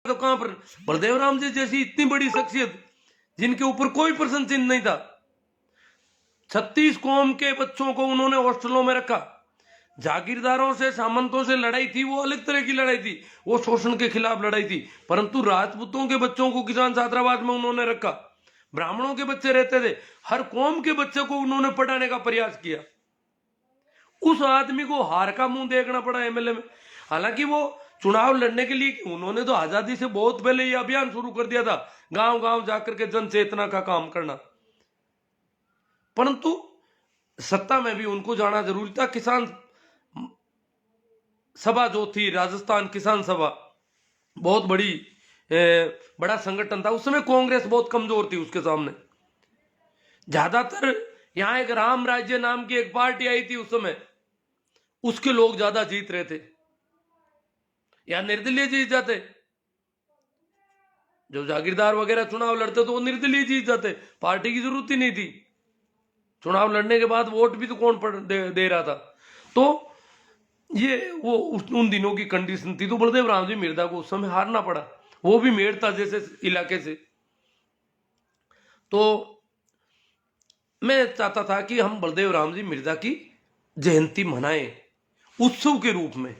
तो कहां पर बलदेव राम जी जैसी इतनी बड़ी शख्सियत जिनके ऊपर कोई प्रश्न चिन्ह नहीं था, 36 कौम के बच्चों को उन्होंने हॉस्टलों में रखा। जागीरदारों से, सामंतों से लड़ाई थी, वो अलग तरह की लड़ाई थी, वो शोषण के खिलाफ लड़ाई थी। परंतु राजपूतों के बच्चों को किसान छात्रावास में उन्होंने रखा, ब्राह्मणों के बच्चे रहते थे, हर कौम के बच्चे को उन्होंने पढ़ाने का प्रयास किया। उस आदमी को हार का मुंह देखना पड़ा एमएलए में। हालांकि वो चुनाव लड़ने के लिए उन्होंने तो आजादी से बहुत पहले ये अभियान शुरू कर दिया था, गांव गांव जाकर के जन चेतना का काम करना, परंतु सत्ता में भी उनको जाना जरूरी था। किसान सभा जो थी, राजस्थान किसान सभा, बहुत बड़ा संगठन था। उस समय कांग्रेस बहुत कमजोर थी उसके सामने। ज्यादातर यहां एक राम राज्य नाम की एक पार्टी आई थी उस समय, उसके लोग ज्यादा जीत रहे थे, या निर्दलीय जीत जाते। जो जागीरदार वगैरह चुनाव लड़ते तो वो निर्दलीय जीत जाते, पार्टी की जरूरत ही नहीं थी। चुनाव लड़ने के बाद वोट भी तो कौन दे रहा था। तो ये वो उन दिनों की कंडीशन थी। तो बलदेव राम जी मिर्दा को उस समय हारना पड़ा, वो भी मेड़ता जैसे इलाके से। तो मैं चाहता था कि हम बलदेव राम जी मिर्जा की जयंती मनाएं उत्सव के रूप में।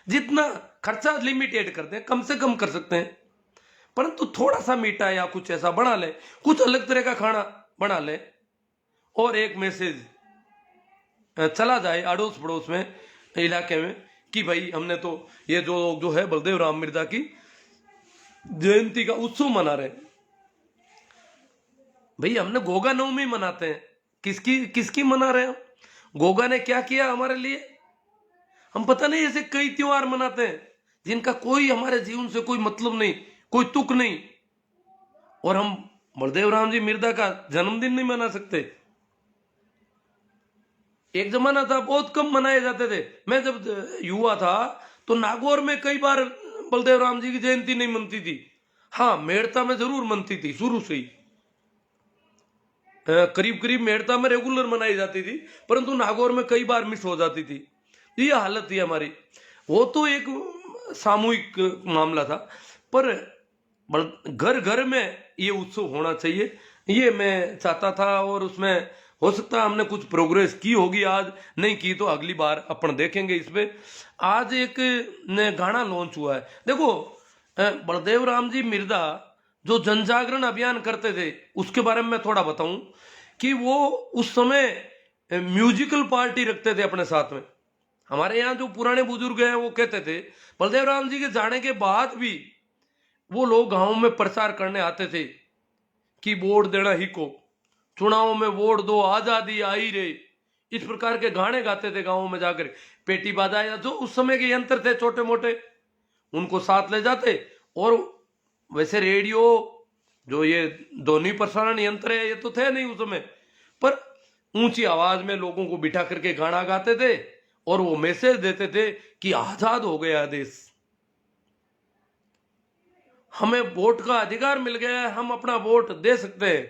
जितना खर्चा लिमिटेड करते हैं, कम से कम कर सकते हैं, परंतु थोड़ा सा मीठा या कुछ ऐसा बना ले, कुछ अलग तरह का खाना बना ले, और एक मैसेज चला जाए अड़ोस पड़ोस में, इलाके में, कि भाई हमने तो ये जो है बलदेव राम मिर्जा की जयंती का उत्सव मना रहे हैं। भाई हमने गोगा नवमी मनाते हैं, किसकी मना रहे हैं? गोगा ने क्या किया हमारे लिए? हम पता नहीं ऐसे कई त्योहार मनाते हैं जिनका कोई हमारे जीवन से कोई मतलब नहीं, कोई तुक नहीं, और हम बलदेव राम जी मिर्जा का जन्मदिन नहीं मना सकते। एक जमाना था बहुत कम मनाए जाते थे। मैं जब युवा था तो नागौर में कई बार बलदेव राम जी की जयंती नहीं मनती थी। हाँ, मेड़ता में जरूर मनती थी शुरू से ही, करीब करीब मेड़ता में रेगुलर मनाई जाती थी, परंतु नागौर में कई बार मिस हो जाती थी। ये हालत थी हमारी। वो तो एक सामूहिक मामला था, पर घर घर में ये उत्सव होना चाहिए, ये मैं चाहता था। और उसमें हो सकता है हमने कुछ प्रोग्रेस की होगी, आज नहीं की तो अगली बार अपन देखेंगे इस पे। आज एक गाना लॉन्च हुआ है, देखो, बलदेव राम जी मिर्जा जो जनजागरण अभियान करते थे उसके बारे में मैं थोड़ा बताऊं कि वो उस समय म्यूजिकल पार्टी रखते थे अपने साथ में। हमारे यहाँ जो पुराने बुजुर्ग हैं वो कहते थे बलदेव राम जी के जाने के बाद भी वो लोग गांव में प्रचार करने आते थे कि वोट देना ही को, चुनाव में वोट दो, आजादी आई रे, इस प्रकार के गाने गाते थे गांवों में जाकर। पेटी बाजा या जो उस समय के यंत्र थे छोटे मोटे, उनको साथ ले जाते। और वैसे रेडियो, जो ये ध्वनि प्रसारण यंत्र है, ये तो थे नहीं उस समय, पर ऊंची आवाज में लोगों को बिठा करके गाना गाते थे और वो मैसेज देते थे कि आजाद हो गया देश, हमें वोट का अधिकार मिल गया है, हम अपना वोट दे सकते हैं,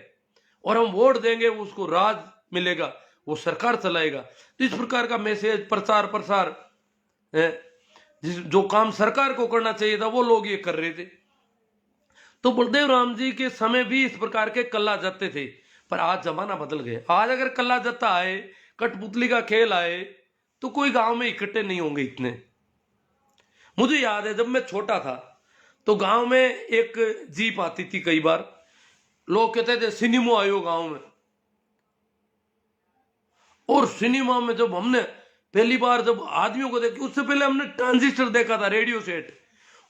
और हम वोट देंगे उसको राज मिलेगा, वो सरकार चलाएगा। तो इस प्रकार का मैसेज, प्रचार प्रसार, जो काम सरकार को करना चाहिए था वो लोग ये कर रहे थे। तो बलदेव राम जी के समय भी इस प्रकार के कल्ला जत्ते थे, पर आज जमाना बदल गए। आज अगर कल्ला जत्ता आए, कठपुतली का खेल आए, तो कोई गांव में इकट्ठे नहीं होंगे इतने। मुझे याद है जब मैं छोटा था तो गांव में एक जीप आती थी, कई बार लोग कहते थे सिनेमा आयो गांव में। और सिनेमा में जब हमने पहली बार जब आदमियों को देखा, उससे पहले हमने ट्रांजिस्टर देखा था, रेडियो सेट,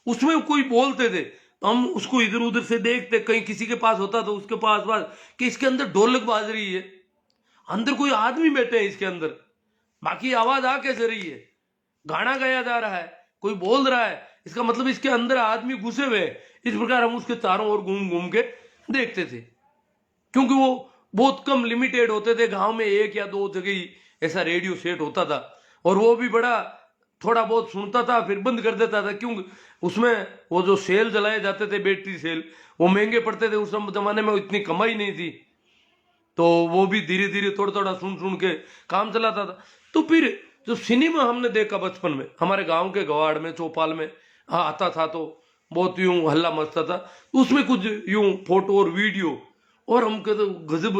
उसमें कोई बोलते थे, हम उसको इधर उधर से देखते, कहीं किसी के पास होता तो उसके पास कि इसके अंदर ढोलक बाज रही है, अंदर कोई आदमी बैठे हैं इसके अंदर, बाकी आवाज आ कैसे रही है, गाना गाया जा रहा है, कोई बोल रहा है, इसका मतलब इसके अंदर आदमी घुसे हुए हैं। इस प्रकार हम उसके चारों ओर घूम घूम के देखते थे, क्योंकि वो बहुत कम लिमिटेड होते थे। गांव में एक या दो जगह ही ऐसा रेडियो सेट होता था, और वो भी बड़ा थोड़ा बहुत सुनता था फिर बंद कर देता था, क्योंकि उसमें वो जो सेल जलाए जाते थे, बैटरी सेल, वो महंगे पड़ते थे। उस जमाने में इतनी कमाई नहीं थी, तो वो भी धीरे धीरे थोड़ा थोड़ा सुन सुन के काम चलाता था। तो फिर जो सिनेमा हमने देखा बचपन में, हमारे गांव के गवाड़ में, चौपाल में आता था, तो बहुत यूं हल्ला मचता था, तो उसमें कुछ यूं फोटो और वीडियो, और हम कहते गजब,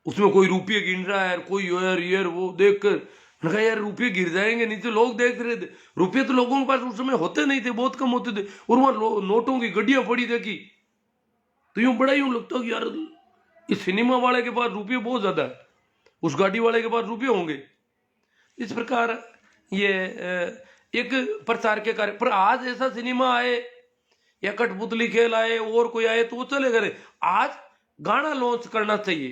उसमें कोई रुपये गिन रहा है, कोई यार वो देख कर मैंने कहा यार रुपये गिर जाएंगे, नीचे लोग देख रहे थे, रुपये तो लोगों के पास उस समय होते नहीं थे, बहुत कम होते थे, और वहां नोटों की गड्डियां पड़ी देखी, तो यूं बड़ा यूं लगता कि यार इस सिनेमा वाले के पास रुपये बहुत ज्यादा है, उस गाड़ी वाले के पास रुपये होंगे। इस प्रकार ये एक प्रचार के कार्य पर आज ऐसा सिनेमा आए या कठपुतली खेल आए और कोई आए तो वो चले गए। आज गाना लॉन्च करना चाहिए,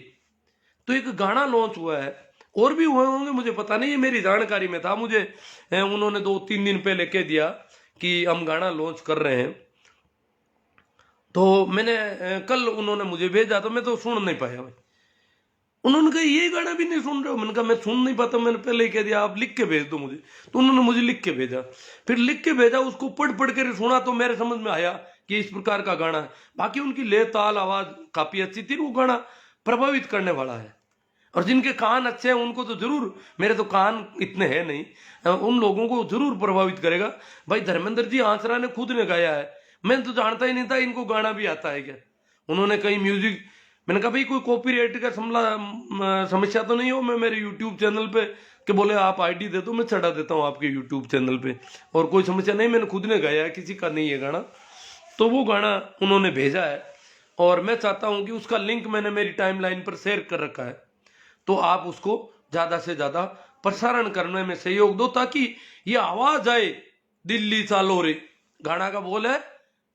तो एक गाना लॉन्च हुआ है, और भी हुए होंगे मुझे पता नहीं, ये मेरी जानकारी में था, मुझे उन्होंने 2-3 दिन पहले कह दिया कि हम गाना लॉन्च कर रहे हैं, तो मैंने कल उन्होंने मुझे भेजा, तो मैं तो सुन नहीं पाया भाई। उन्होंने कहा ये गाना भी नहीं सुन रहे हो, मैंने कहा मैं सुन नहीं पाता, मैंने पहले ही कह दिया आप लिख के भेज दो मुझे, तो उन्होंने मुझे लिख के भेजा, फिर लिख के भेजा, उसको पढ़ पढ़ कर सुना तो मेरे समझ में आया कि इस प्रकार का गाना है। बाकी उनकी ले ताल आवाज काफी अच्छी थी, वो गाना प्रभावित करने वाला है, और जिनके कान अच्छे हैं उनको तो जरूर, मेरे तो कान इतने हैं नहीं, उन लोगों को जरूर प्रभावित करेगा। भाई धर्मेंद्र जी आंसरा ने खुद ने गाया है, मैं तो जानता ही नहीं था इनको गाना भी आता है क्या। उन्होंने कहीं म्यूजिक, मैंने कहा भाई कोई कॉपीराइट का समस्या तो नहीं हो, मैं मेरे यूट्यूब चैनल पे के बोले आप आईडी दे दो, मैं चढ़ा देता हूँ आपके यूट्यूब चैनल पे, और कोई समस्या नहीं, मैंने खुद ने गाया है, किसी का नहीं है गाना। तो वो गाना उन्होंने भेजा है, और मैं चाहता हूँ कि उसका लिंक मैंने मेरी टाइमलाइन पर शेयर कर रखा है, तो आप उसको ज्यादा से ज्यादा प्रसारण करने में सहयोग दो, ताकि ये आवाज आए, दिल्ली चालो रे, गाना का बोल है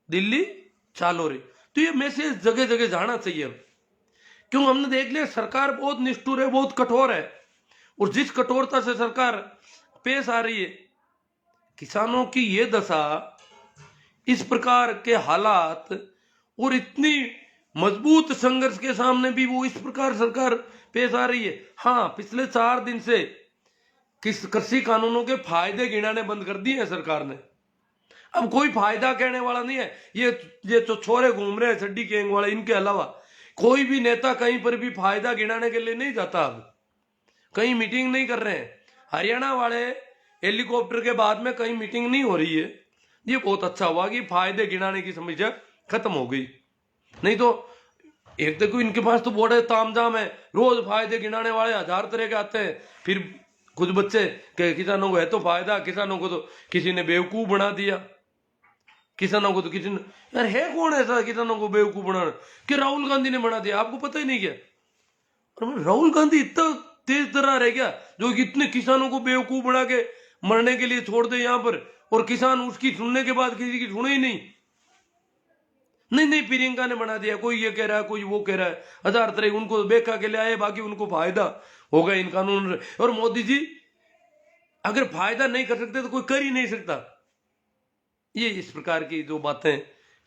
दिल्ली चालो रे, तो ये मैसेज जगह जगह जाना चाहिए। क्यों, हमने देख लिया सरकार बहुत निष्ठुर है, बहुत कठोर है, और जिस कठोरता से सरकार पेश आ रही है, किसानों की ये दशा, इस प्रकार के हालात, और इतनी मजबूत संघर्ष के सामने भी वो इस प्रकार सरकार पेश आ रही है। हाँ, पिछले 4 दिन से किस कृषि कानूनों के फायदे गिनाने बंद कर दिए हैं सरकार ने, अब कोई फायदा कहने वाला नहीं है। ये जो छोरे घूम रहे हैं चड्डी गैंग वाले, इनके अलावा कोई भी नेता कहीं पर भी फायदा गिनाने के लिए नहीं जाता, अब कहीं मीटिंग नहीं कर रहे हैं। हरियाणा वाले हेलीकॉप्टर के बाद में कहीं मीटिंग नहीं हो रही है, ये बहुत अच्छा हुआ कि फायदे गिनाने की समस्या खत्म हो गई। नहीं तो एक देखो इनके पास तो बड़े तामझाम है, रोज फायदे गिनाने वाले 1000 तरह के आते हैं, फिर कुछ बच्चे के किसानों को है तो फायदा, किसानों को तो किसी ने बेवकूफ बना दिया, किसानों को तो किसी ने, यार है कौन ऐसा किसानों को बेवकूफ बनाना, कि राहुल गांधी ने बना दिया, आपको पता ही नहीं क्या। और राहुल गांधी इतना तेज तरह रह गया जो इतने किसानों को बेवकूफ बना के मरने के लिए छोड़ दे यहाँ पर, और किसान उसकी सुनने के बाद किसी की सुने ही नहीं। नहीं प्रियंका ने बना दिया, कोई ये कह रहा है, कोई वो कह रहा है, 1000 तरह, उनको बेका के लिए आए, बाकी उनको फायदा होगा इन कानून। और मोदी जी अगर फायदा नहीं कर सकते तो कोई कर ही नहीं सकता। ये इस प्रकार की जो बातें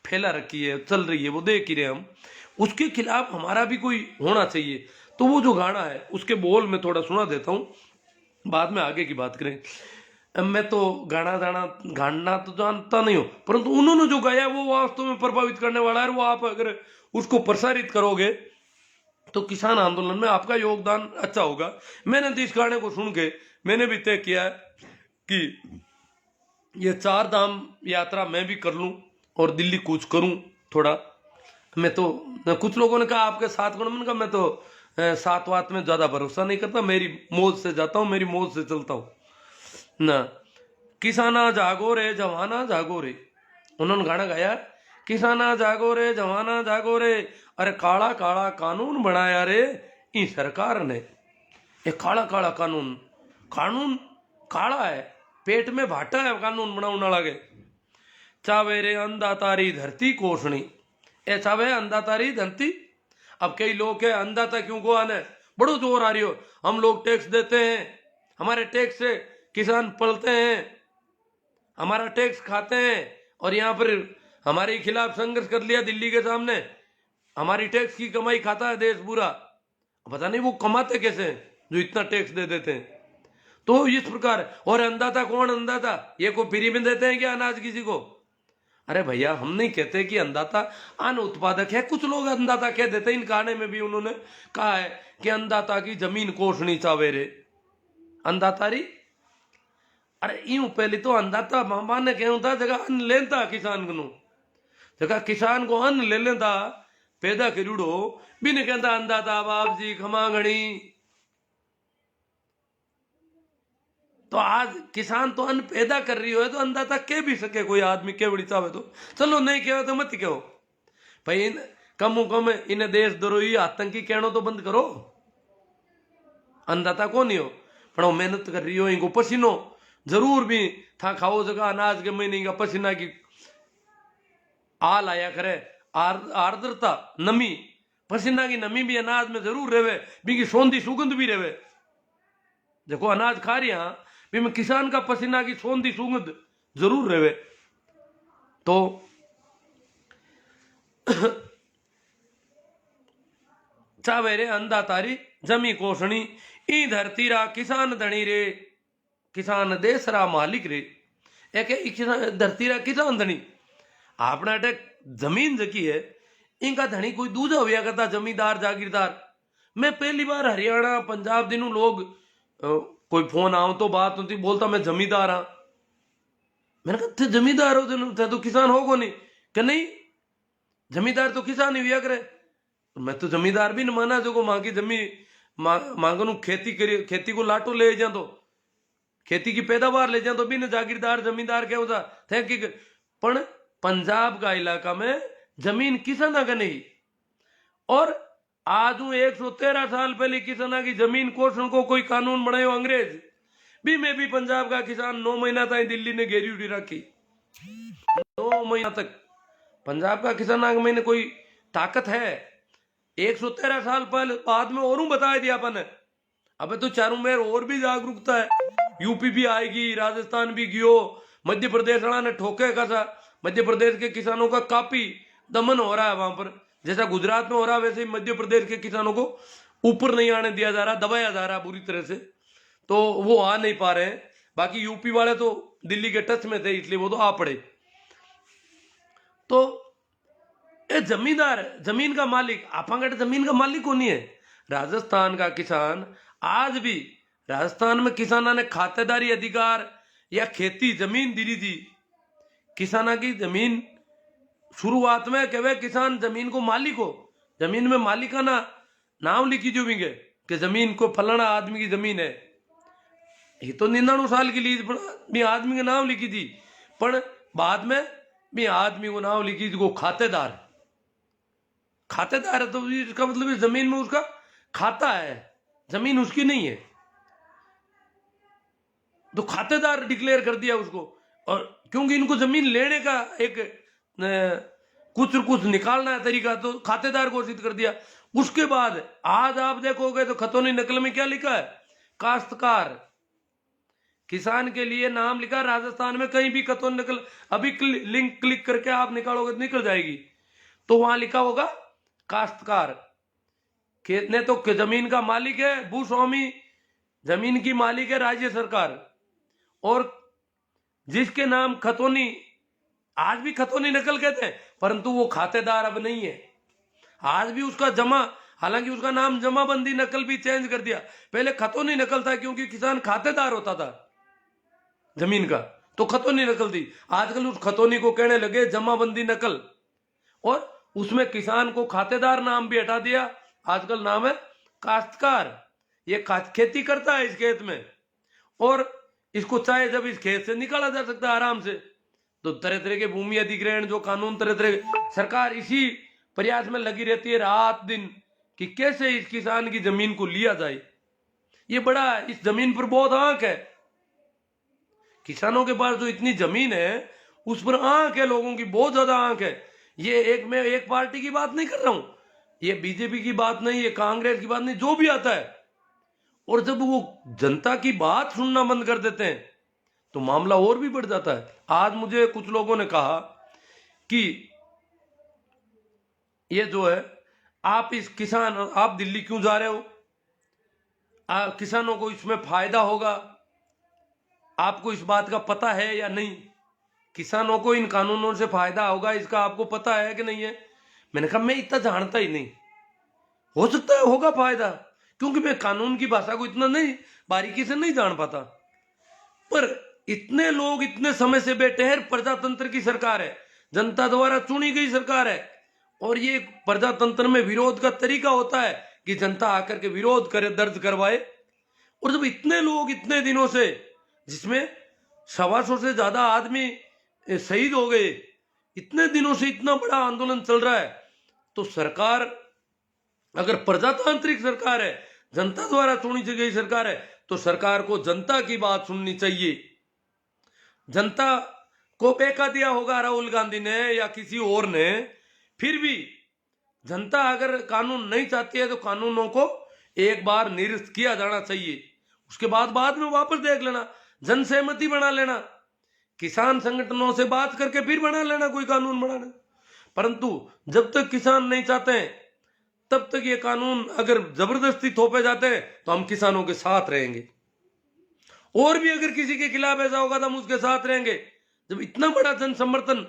फैला रखी है, चल रही है, वो देख ही रहे हम, उसके खिलाफ हमारा भी कोई होना चाहिए। तो वो जो गाना है उसके बोल में थोड़ा सुना देता हूँ, बाद में आगे की बात करें। मैं तो गाना तो जानता नहीं हूँ, परंतु उन्होंने जो गाया वो वास्तव में प्रभावित करने वाला है, वो आप अगर उसको प्रसारित करोगे तो किसान आंदोलन में आपका योगदान अच्छा होगा। मैंने तो इस गाने को सुन के मैंने भी तय किया है कि ये 4 धाम यात्रा मैं भी कर लूं और दिल्ली कूच करूं थोड़ा। मैं तो, कुछ लोगों ने कहा आपके साथ कौन, मैंने कहा मैं तो सात वात में ज्यादा भरोसा नहीं करता, मेरी मौज से जाता हूं, मेरी मौज से चलता हूं ना। किसाना जागो रे जवाना जागो रे, उन्होंने गाना गाया, किसाना जागो रे जवाना जागो रे, अरे काला काला कानून बनाया रे ई सरकार ने। ये काला काला कानून काला है, पेट में भाटा है कानून बनाने लगे। चावे रे अंधा तारी धरती कोसनी, ए चावे अंधा तारी धरती। अब कई लोग है अंधाता क्यों को आने, बड़ो जोर आ रही हो, हम लोग टैक्स देते हैं, हमारे टैक्स से किसान पलते हैं, हमारा टैक्स खाते हैं, और यहाँ पर हमारे खिलाफ संघर्ष कर लिया दिल्ली के सामने, हमारी टैक्स की कमाई खाता है देश पूरा। पता नहीं वो कमाते कैसे हैं जो इतना टैक्स दे देते हैं। तो इस प्रकार, और अंधाता कौन, अंधाता ये को फ्री में देते हैं क्या अनाज किसी को? अरे भैया हम नहीं कहते कि अंधाता अन्न उत्पादक है, कुछ लोग अंधाता कह देते हैं। इन गाने में भी उन्होंने कहा है कि अंधाता की जमीन कोसनी चावे रे, अंधातारी। अरे यूं पहले तो अन्नदाता मामा ने कहूं था जगह अन्न लेता किसान को, जगह किसान को अन्न ले लेता पैदा करूड़ो बिन कहता अन्नदाता बाप जी खमा घणी। तो आज किसान तो अन्न पैदा कर रही हो तो अन्नदाता कह भी सके, कोई आदमी कह बड़ी चाहे तो चलो, नहीं कहो तो मत कहो भाई। कम कम इन्हें देशद्रोही आतंकी कहना तो बंद करो। अन्नदाता कौन ही हो पण मेहनत कर रही हो, इनको पसीनो जरूर भी था खाओ जगह अनाज के महीने का पसीना की आल आया करे, आर्द्रता नमी, पसीना की नमी भी अनाज में जरूर रहे, भी सौंधी सुगंध भी रहे। देखो अनाज खा रही भी में किसान का पसीना की सौंधी सुगंध जरूर रहे। तो चावे रे अन्नदातारी जमी कोसणी ई धरती रा किसान धनी रे, किसान देश रा मालिक रे। एक धरती रा किसान धनी अपना अटक जमीन जकी है इनका धनी कोई दूजा हुआ करता जमींदार जागीरदार। मैं पहली बार हरियाणा पंजाब दिनों लोग कोई फोन आओ तो बात होती, बोलता मैं जमींदार हाँ। मैंने कहा थे जमींदार हो तो किसान हो को नहीं, कि नहीं जमींदार तो किसान ही हुआ करे। मैं तो जमींदार भी न माना जो को मां की जमीन मांगनू खेती करी, खेती को लाटो ले जा तो खेती की पैदावार ले जा तो भी न जागीरदार जमींदार क्या होता थे कि पण पंजाब का इलाका में जमीन किसाना का नहीं। और आज 113 साल पहले किसाना की जमीन कोषण को कोई कानून बनायो अंग्रेज भी, मैं भी पंजाब का किसान 9 महीना तक दिल्ली ने घेरी उड़ी रखी, 9 महीना तक पंजाब का किसाना में कोई ताकत है। 113 साल पहले बाद में और बताया दिया अपन। अबे तो चारों में और भी जागरूकता है, यूपी भी आएगी, राजस्थान भी गियो, मध्य प्रदेश वाला ने ठोके का था। मध्य प्रदेश के किसानों का काफी दमन हो रहा है वहां पर, जैसा गुजरात में हो रहा है वैसे ही मध्य प्रदेश के किसानों को ऊपर नहीं आने दिया जा रहा, दबाया जा रहा बुरी तरह से, तो वो आ नहीं पा रहे हैं। बाकी यूपी वाले तो दिल्ली के टच में थे इसलिए वो तो आ पड़े। तो ये जमींदार जमीन का मालिक आपांगट जमीन का मालिक कौन है? राजस्थान का किसान आज भी, राजस्थान में किसाना ने खातेदारी अधिकार या खेती जमीन दी थी। किसाना की जमीन शुरुआत में कहे किसान जमीन को मालिक हो, जमीन में मालिकाना नाम लिखी जो भी कि जमीन को फलाना आदमी की जमीन है। ये तो 99 साल की लीज भी आदमी का नाम लिखी थी, पर बाद में भी आदमी को नाम लिखी थी वो खातेदार। खातेदार है तो इसका मतलब जमीन में उसका खाता है, जमीन उसकी नहीं है, तो खातेदार डिक्लेयर कर दिया उसको। और क्योंकि इनको जमीन लेने का एक कुछ निकालना है तरीका, तो खातेदार घोषित कर दिया। उसके बाद आज आप देखोगे तो खतौनी नकल में क्या लिखा है? काश्तकार। किसान के लिए नाम लिखा राजस्थान में कहीं भी खतौनी नकल, अभी लिंक क्लिक करके आप निकालोगे तो निकल जाएगी, तो वहां लिखा होगा काश्तकार। खेतने तो जमीन का मालिक है भूस्वामी, जमीन की मालिक है राज्य सरकार। और जिसके नाम खतौनी, आज भी खतौनी नकल कहते हैं, परंतु वो खातेदार अब नहीं है। आज भी उसका जमा, हालांकि उसका नाम जमाबंदी नकल भी चेंज कर दिया, पहले खतौनी नकल था क्योंकि किसान खातेदार होता था जमीन का, तो खतौनी नकल थी। आजकल उस खतौनी को कहने लगे जमाबंदी नकल, और उसमें किसान को खातेदार नाम भी हटा दिया, आजकल नाम है काश्तकार। ये खेती करता है इस खेत में, और इसको चाहे जब इस खेत से निकाला जा सकता है आराम से। तो तरह तरह के भूमि अधिग्रहण जो कानून, तरह तरह सरकार इसी प्रयास में लगी रहती है रात दिन कि कैसे इस किसान की जमीन को लिया जाए। ये बड़ा, इस जमीन पर बहुत आंख है, किसानों के पास जो इतनी जमीन है उस पर आंख है, लोगों की बहुत ज्यादा आंख है। ये मैं एक पार्टी की बात नहीं कर रहा हूं, ये बीजेपी की बात नहीं, ये कांग्रेस की बात नहीं, जो भी आता है। और जब वो जनता की बात सुनना बंद कर देते हैं तो मामला और भी बढ़ जाता है। आज मुझे कुछ लोगों ने कहा कि ये जो है आप इस किसान, आप दिल्ली क्यों जा रहे हो, किसानों को इसमें फायदा होगा, आपको इस बात का पता है या नहीं? किसानों को इन कानूनों से फायदा होगा इसका आपको पता है कि नहीं है? मैंने कहा मैं इतना जानता ही नहीं, हो सकता है होगा फायदा, क्योंकि मैं कानून की भाषा को इतना नहीं बारीकी से नहीं जान पाता। पर इतने लोग इतने समय से बैठे हैं, प्रजातंत्र की सरकार है, जनता द्वारा चुनी गई सरकार है। और ये प्रजातंत्र में विरोध का तरीका होता है कि जनता आकर के विरोध करे, दर्ज करवाए। और जब इतने लोग इतने दिनों से, जिसमें 125 से ज्यादा आदमी शहीद हो गए, इतने दिनों से इतना बड़ा आंदोलन चल रहा है, तो सरकार अगर प्रजातांत्रिक सरकार है, जनता द्वारा चुनी गई सरकार है, तो सरकार को जनता की बात सुननी चाहिए। जनता को बेका दिया होगा राहुल गांधी ने या किसी और ने, फिर भी जनता अगर कानून नहीं चाहती है तो कानूनों को एक बार निरस्त किया जाना चाहिए, उसके बाद में वापस देख लेना, जन सहमति बना लेना, किसान संगठनों से बात करके फिर बना लेना कोई कानून बनाना। परंतु जब तक किसान नहीं चाहते हैं, तब तक ये कानून अगर जबरदस्ती थोपे जाते हैं तो हम किसानों के साथ रहेंगे। और भी अगर किसी के खिलाफ ऐसा होगा तो हम उसके साथ रहेंगे। जब इतना बड़ा जन समर्थन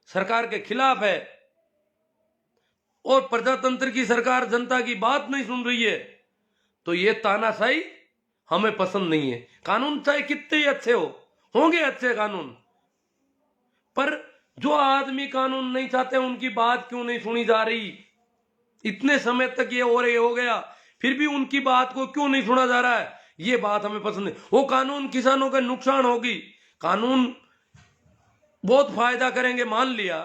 सरकार के खिलाफ है और प्रजातंत्र की सरकार जनता की बात नहीं सुन रही है, तो ये तानाशाही हमें पसंद नहीं है। कानून चाहे कितने ही अच्छे होंगे अच्छे कानून, पर जो आदमी कानून नहीं चाहते उनकी बात क्यों नहीं सुनी जा रही? इतने समय तक ये हो गया, फिर भी उनकी बात को क्यों नहीं सुना जा रहा है? ये बात हमें पसंद नहीं। वो कानून किसानों का नुकसान होगी, कानून बहुत फायदा करेंगे, मान लिया,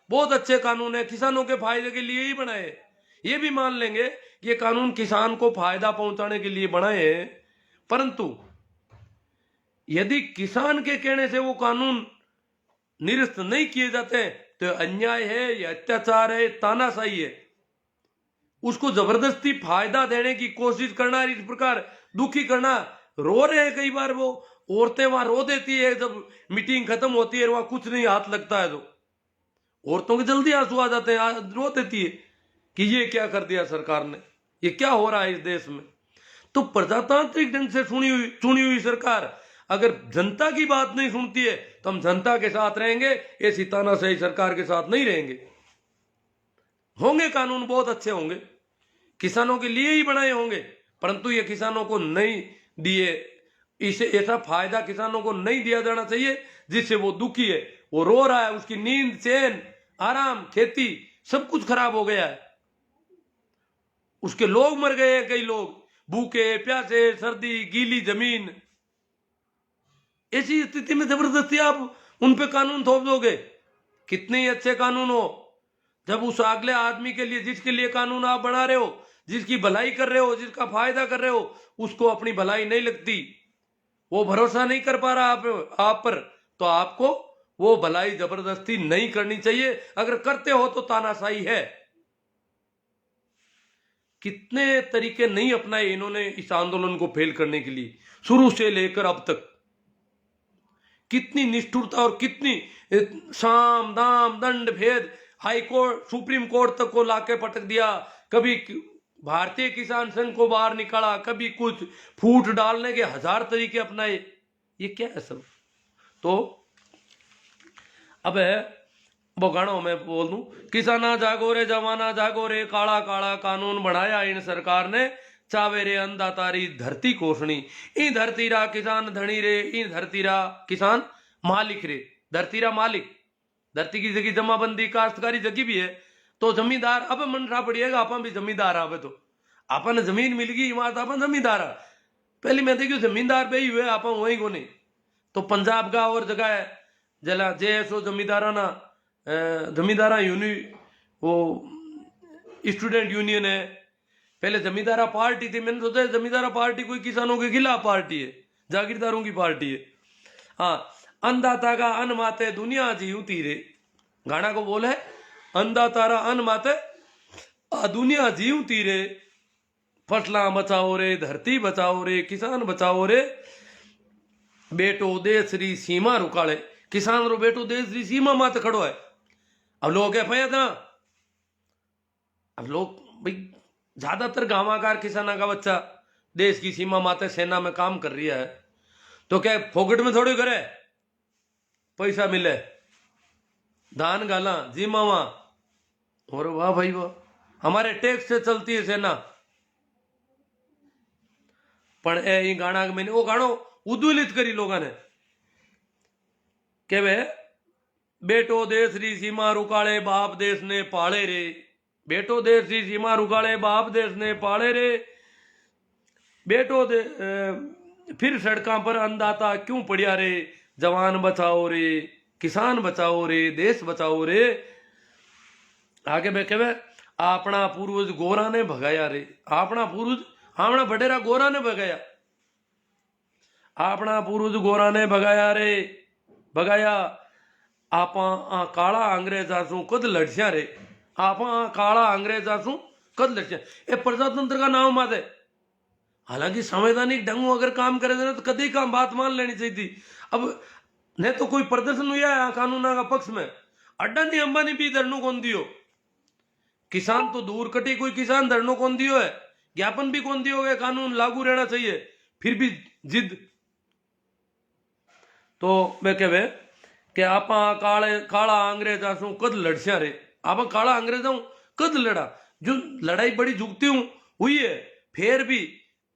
बहुत अच्छे कानून है, किसानों के फायदे के लिए ही बनाए, ये भी मान लेंगे कि ये कानून किसान को फायदा पहुंचाने के लिए बनाए हैं। परंतु यदि किसान के कहने से वो कानून निरस्त नहीं किए जाते तो अन्याय है, ये अत्याचार है, तानाशाही है। उसको जबरदस्ती फायदा देने की कोशिश करना, इस प्रकार दुखी करना, रो रहे हैं कई बार वो औरतें वहां रो देती है, जब मीटिंग खत्म होती है वहां कुछ नहीं हाथ लगता है तो औरतों के जल्दी आंसू आ जाते हैं, रो देती है कि ये क्या कर दिया सरकार ने, ये क्या हो रहा है इस देश में। तो प्रजातांत्रिक ढंग से चुनी हुई सरकार अगर जनता की बात नहीं सुनती है तो हम जनता के साथ रहेंगे, ऐसी तानाशाही सरकार के साथ नहीं रहेंगे। होंगे कानून बहुत अच्छे होंगे, किसानों के लिए ही बनाए होंगे, परंतु ये किसानों को नहीं दिए, इसे ऐसा फायदा किसानों को नहीं दिया जाना चाहिए जिससे वो दुखी है, वो रो रहा है, उसकी नींद, चैन, आराम, खेती सब कुछ खराब हो गया है, उसके लोग मर गए हैं, कई लोग भूखे प्यासे, सर्दी, गीली जमीन। ऐसी स्थिति में जबरदस्ती आप उन पे कानून थोप दोगे, कितने ही अच्छे कानून हो, जब उस अगले आदमी के लिए, जिसके लिए कानून आप बना रहे हो, जिसकी भलाई कर रहे हो, जिसका फायदा कर रहे हो, उसको अपनी भलाई नहीं लगती, वो भरोसा नहीं कर पा रहा आप पर, तो आपको वो भलाई जबरदस्ती नहीं करनी चाहिए। अगर करते हो तो तानाशाही है। कितने तरीके नहीं अपनाए इन्होंने इस आंदोलन को फेल करने के लिए, शुरू से लेकर अब तक कितनी निष्ठुरता और कितनी साम दाम दंड भेद, हाई कोर्ट, सुप्रीम कोर्ट तक को लाके पटक दिया, कभी भारतीय किसान संघ को बाहर निकाला, कभी कुछ फूट डालने के हजार तरीके अपनाए। ये क्या है सब? तो अब है वो गाना मैं बोल दूं, किसाना जागो रे जवाना जागो रे, काला काला कानून बनाया इन सरकार ने, चावे रे अंधा तारी धरती कोसणी, इन धरती रा किसान धनी रे, इन धरती रा किसान मालिक रे। धरती रा मालिक, धरती की जगह जमाबंदी काश्तकारी जगह भी है, तो जमींदार अब मन रहा पड़िएगा, अपन भी जमींदार आवे, तो अपन जमीन मिल गई वहां तो अपन जमींदार। पहले मैं देखियो जमींदार पे ही हुए, अपन वही को नहीं। तो पंजाब का और जगह है जला जेएसओ जमींदाराना, जमींदारा वो स्टूडेंट यूनियन है, पहले जमींदारा पार्टी थी, मैंने सोचा जमींदारा पार्टी कोई किसानों के खिलाफ पार्टी है, जागीरदारों की पार्टी है। हाँ, अन्नदाता का अन्न माते दुनिया जीव तीरे, गाना को बोले अंधा तारा अन्न माते दुनिया जीव तीरे, फसला बचाओ रे, धरती बचाओ रे, किसान बचाओ रे, बेटो देश री सीमा रुकाले। किसान रो बेटो देश री सीमा माते खड़ो है। अब लोग क्या पाया था, अब लोग भाई ज्यादातर गांवाकार किसाना का बच्चा देश की सीमा माते सेना में काम कर रही है, तो क्या फोकट में थोड़ी करे, पैसा मिले, धान गाला जी मामा, और वाह भाई वाह, हमारे टैक्स से चलती है सेना। पण ए गाना मैंने वो गाणो उद्वेलित करी लोगों ने के वे बेटो देश री सीमा रुकाले बाप देश ने पाले रे, बेटो देश री सीमा रुकाले बाप देश ने पाले रे, बेटो दे फिर सड़कों पर अन्नदाता क्यों पड़िया रे, जवान बचाओ रे, किसान बचाओ रे, देश बचाओ रे। आगे बेखे वे अपना पूर्वज गोरा ने भगाया रे, अपना पूर्वज हमना बडेरा गोरा ने भगाया, अपना पूर्वज गोरा ने भगाया रे, भगाया। आपा काला अंग्रेजा सु कद लड़सिया रे, आपा काला अंग्रेजा सु कद लड़सिया। ये प्रजातंत्र का नाम माते, हालांकि संवैधानिक ढंग अगर काम करे ना तो कभी काम बात मान लेनी चाहिए थी। अब नहीं तो कोई प्रदर्शन हुआ है कानून का पक्ष में, अड्डानी अंबानी भी धरनो कौन दियो, किसान तो दूर कटी, कोई किसान धरनो कौन दियो है, ज्ञापन भी कौन दियो है, कानून लागू रहना चाहिए, फिर भी जिद। तो मैं कहे कि आप काला अंग्रेजा सु कद लड़सिया रे, आप काला अंग्रेजा कद लड़ा, जो लड़ाई बड़ी जुगती हुई है, फिर भी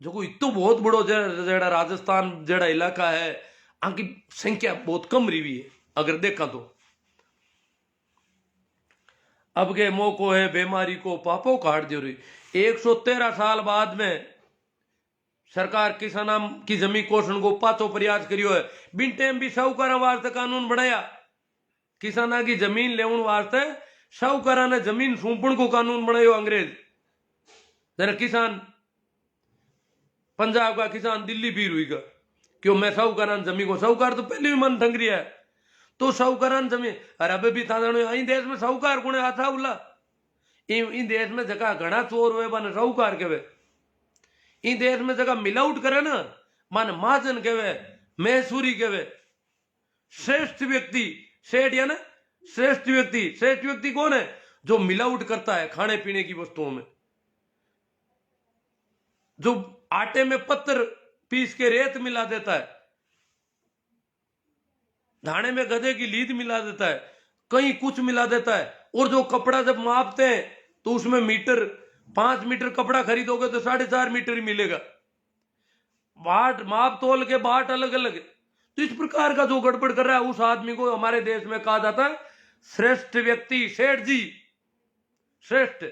जो कोई तो बहुत बड़ो जेड़ा राजस्थान जेड़ा इलाका है आंकी संख्या बहुत कम रही है अगर देखा तो। अब के मौको है बीमारी को पापो काट दो रही। 113 साल बाद में सरकार किसाना की जमीन कोषण को पाचो प्रयास करियो है, बिन टाइम भी साहूकारा वास्ते कानून बनाया, किसाना की जमीन लेवन वास्ते साहूकारा ने जमीन सौंपण को कानून बनायो अंग्रेज। जरा किसान पंजाब का किसान दिल्ली पीर हुई का क्यों, मैं साहूकारा जमीन को, साहूकार तो पहले भी मन ठंग रिया है, तो साहूकारा जमीन अरे अबे भी था इन देश में साहूकार गुणे आता उला, इन देश में जगह घना चोर हुए बने साहूकार के वे, इन देश में जगह मिलावट करे ना मान महाजन के वे, मैसूरी के वे, श्रेष्ठ व्यक्ति सेठ या ना श्रेष्ठ व्यक्ति कौन है, जो मिलावट करता है खाने पीने की वस्तुओं में, जो आटे में पत्थर पीस के रेत मिला देता है, धाने में गधे की लीद मिला देता है, कहीं कुछ मिला देता है, और जो कपड़ा जब मापते हैं तो उसमें मीटर 5 मीटर कपड़ा खरीदोगे तो 4.5 मीटर ही मिलेगा, बाट माप तोल के बाट अलग अलग। तो इस प्रकार का जो गड़बड़ कर रहा है उस आदमी को हमारे देश में कहा जाता है श्रेष्ठ व्यक्ति, सेठ जी श्रेष्ठ,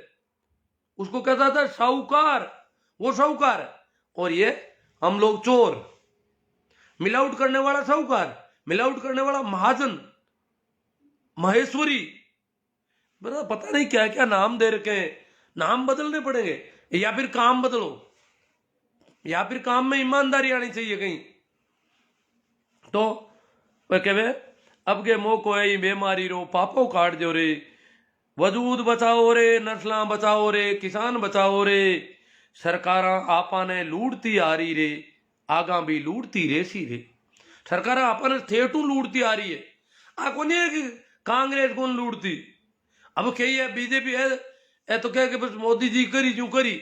उसको कहा जाता है साहूकार, वो साहूकार है, और ये हम लोग चोर। मिलावट करने वाला साहूकार, मिलावट करने वाला महाजन, महेश्वरी, पता नहीं क्या क्या नाम दे रखे हैं, नाम बदलने पड़ेंगे, या फिर काम बदलो, या फिर काम में ईमानदारी आनी चाहिए कहीं। तो वह कहे अब के मौको है बीमारी रो पापो काट दो रे, वजूद बचाओ रे, नस्लां बचाओ रे, किसान बचाओ रे, सरकार आपा ने लूटती आ रही रे, आगा भी लूटती रेसी रे। सरकार आपा ने थेटू लूटती आ रही है, आ कौन है कि कांग्रेस कौन लूटती, अब कही है बीजेपी है ए तो कह के बस मोदी जी करी जो करी,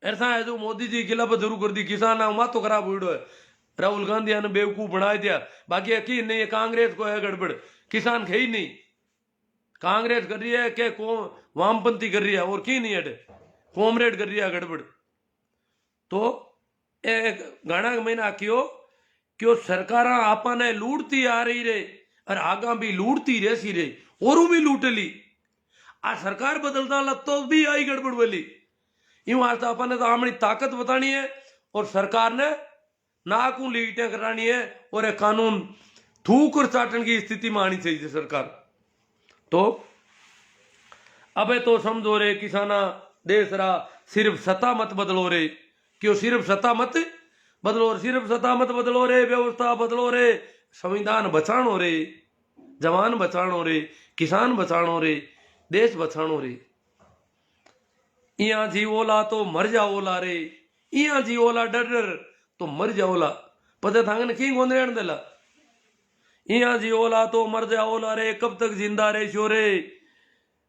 ऐसा है जो मोदी जी खिलाफ जरूर कर दी, किसान माँ तो खराब हुई है, राहुल गांधी ने बेवकूफ बना दिया, बाकी यकीन नहीं है कांग्रेस को है गड़बड़, किसान है ही नहीं, कांग्रेस कर रही है के वामपंथी कर रही है, और की नहीं है कॉमरेड कर रही है गड़बड़। तो एक गाना मैंने आखियो क्यों सरकार आपा ने लूटती आ रही रे और आगा भी लूटती रेसी रे, और भी लूट ली, आ सरकार बदलता लग तो भी आई गड़बड़ बोली, यूं आज आपा ने तो अपनी ताकत बतानी है और सरकार ने नाकू लीटें करानी है, और एक कानून थूक और चाटन की स्थिति में आनी चाहिए सरकार। तो अबे तो समझो रे किसाना देश रा सिर्फ सत्ता मत बदलो रे, क्यों सिर्फ सत्ता मत बदलो, सिर्फ सत्ता मत बदलो रे, व्यवस्था बदलो रे, संविधान बचानो रे, जवान बचानो रे, किसान बचानो रे, देश बचानो रे। इया जीवोला तो मर जाओला रे, इया जीवोला डर डर तो मर जाओला, पता थांगन की गोंद रहन देला, इया जीवोला तो मर जाओला रे, कब तक जिंदा रे शो रे,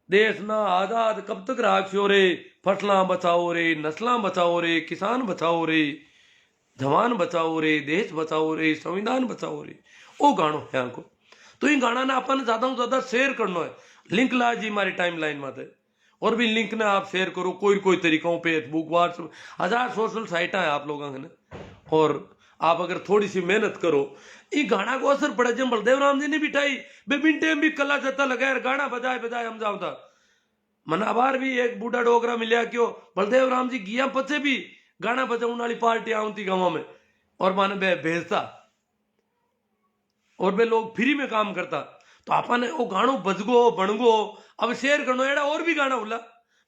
देश ना आजाद कब तक राखियो रे, फसलां बचाओ रे, नस्लां बचाओ रे, किसान बचाओ रे, जवान बचाओ रे, देश बचाओ रे, संविधान बचाओ रे, वो गानो है को। तो इन गाना ने अपन ज्यादा से ज्यादा शेयर करना है, लिंक ला जी हमारी टाइम लाइन में, और भी लिंक ने आप शेयर करो कोई तरीकों, फेसबुक, व्हाट्सएप, 1000 सोशल साइट है आप लोगों ने, और आप अगर थोड़ी सी मेहनत करो, ये गाना को असर पड़े। जब बलदेव राम जी ने बिठाई बिन टाइम भी कला जत्ता लगाए गाना बजाए बजाए हम जाऊं था मनाबार भी एक बूढ़ा डोगरा मिलिया क्यों बलदेव राम जी गिया पचे भी गाना बजाने वाली पार्टी आती गाँव में और माने बे भेजता और वे लोग फ्री में काम करता। तो आपने वो गानो बजगो बनगो अब शेयर करनो एड़ा और भी गाना बोला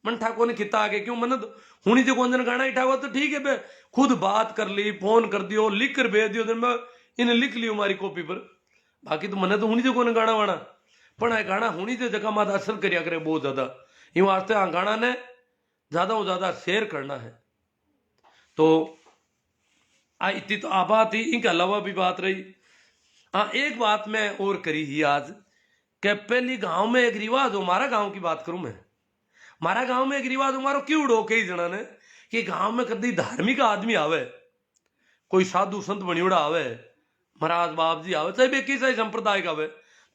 मन ठाकुर ने खिता आगे क्यों मन हुनी जो कौन गाना इठा हुआ तो ठीक है बे खुद बात कर ली फोन कर दियो लिख कर भेज दियो दिन में इन्हें लिख लियो हमारी कॉपी पर। बाकी तो मने तो हुनी जो कौन गाना वाना पण आ गाना हुनी जो जगह मात असर करिया करे बहुत ज्यादा इन वास्ते आ गाना ने ज्यादा से ज्यादा शेयर करना है। तो आ इतनी तो आ बात ही इनके अलावा भी बात रही। हाँ एक बात मैं और करी ही आज कि पहली गांव में एक रिवाज हो हमारा गांव की बात करूं मैं हमारा गांव में एक रिवाज हमारा क्यों उड़ो कई जना ने कि गांव में कभी धार्मिक आदमी आवे कोई साधु संत बनियोड़ा आवे महाराज बाप जी आवे चाहे बेकी चाहे संप्रदाय का आवे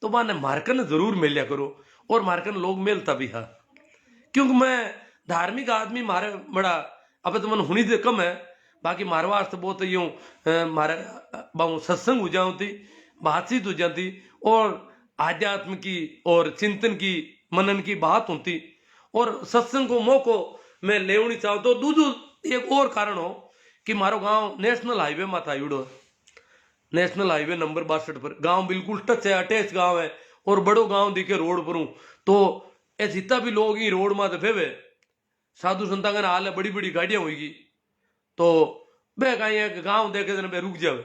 तो माने मार्कन जरूर मिलिया करो और मार्कन लोग मिलता भी है क्योंकि मैं धार्मिक आदमी मारे बड़ा अब तो मन हुनी से कम है बाकी मारे वास्ते बहुत यूं मारे बहु सत्संग हो जाती बातचीत हो जाती और आध्यात्म की और चिंतन की मनन की बात होती और सत्संग को मौको मैं लेवनी चाहूँ तो दूजो एक और कारण हो कि मारो गांव नेशनल हाईवे माथा जुड़ो नेशनल हाईवे नंबर 62 पर गांव बिल्कुल टच है अटैच गांव है और बड़ो गांव दिखे रोड पर हूं तो ए जितना भी लोग ही रोड माथे फेवे साधु संता का हाल है बड़ी बड़ी गाड़ियां होगी तो बे कहीं एक गांव देखे जन बे रुक जावे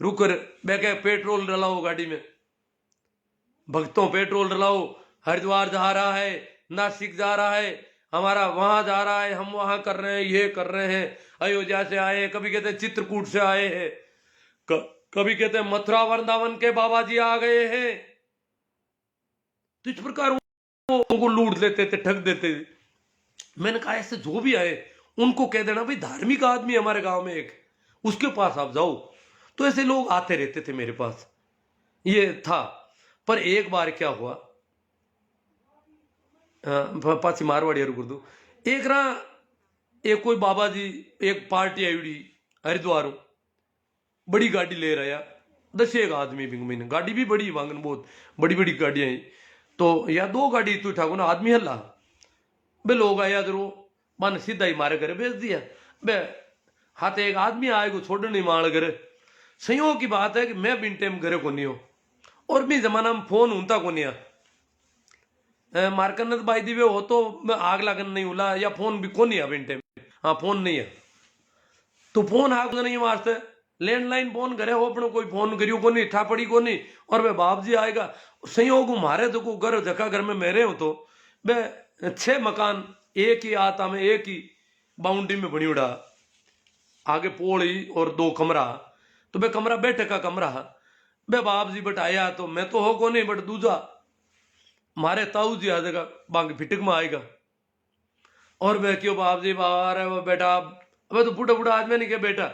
रुक कर बे के पेट्रोल डलाओ गाड़ी में भक्तों पेट्रोल डलाओ हरिद्वार जा रहा है नासिक जा रहा है हमारा वहां जा रहा है हम वहां कर रहे हैं ये कर रहे हैं अयोध्या से आए कभी कहते हैं चित्रकूट से आए हैं कभी कहते हैं मथुरा वृंदावन के बाबा जी आ गए हैं। तो इस प्रकार उनको लूट लेते थे ठग देते थे। मैंने कहा ऐसे जो भी आए उनको कह देना भाई धार्मिक आदमी हमारे गांव में एक उसके पास आप जाओ। तो ऐसे लोग आते रहते थे मेरे पास ये था। पर एक बार क्या हुआ पाची मारवाड़ी कर दो एक रा एक कोई बाबा जी एक पार्टी आई हरिद्वार बड़ी गाड़ी ले रहा 10 एक आदमी भी महीने गाड़ी भी बड़ी वांगन बहुत बड़ी बड़ी गाड़ियां हैं तो या 2 गाड़ी तू ठाकुर ना आदमी हल्ला बे लोग आया जरूर मन सीधा ही मारे करे भेज दिया बे हाथ एक आदमी आएगो छोड़ नहीं मार करे। संयोग की बात है कि मैं बिन टाइम घरे को नहीं हो और भी जमाना में फोन उनता को नहीं मारकन भाई दिवे हो तो आग लागन नहीं उला या फोन भी को नहीं है बिन टाइम हाँ फोन नहीं है तो फोन आग नहीं वास्ते लैंडलाइन फोन करे हो अपने कोई फोन करियो को नहीं ठा पड़ी को नहीं और वे बाप जी आएगा संयोग मारे तो को घर जका घर में मेरे हो तो वे 6 मकान एक ही आता में एक ही बाउंड्री में बनी उड़ा आगे पोड़ी और 2 कमरा तो वे कमरा बैठे का कमरा बे बाप जी बट आया तो मैं तो हो को नहीं बट दूजा मारे ताऊ जी आ जाएगा बांग फिटक में आएगा और वे क्यों बाप जी बाहर है वो बेटा अब तो बूढ़ा बूढ़ा आदमी नहीं क्या बेटा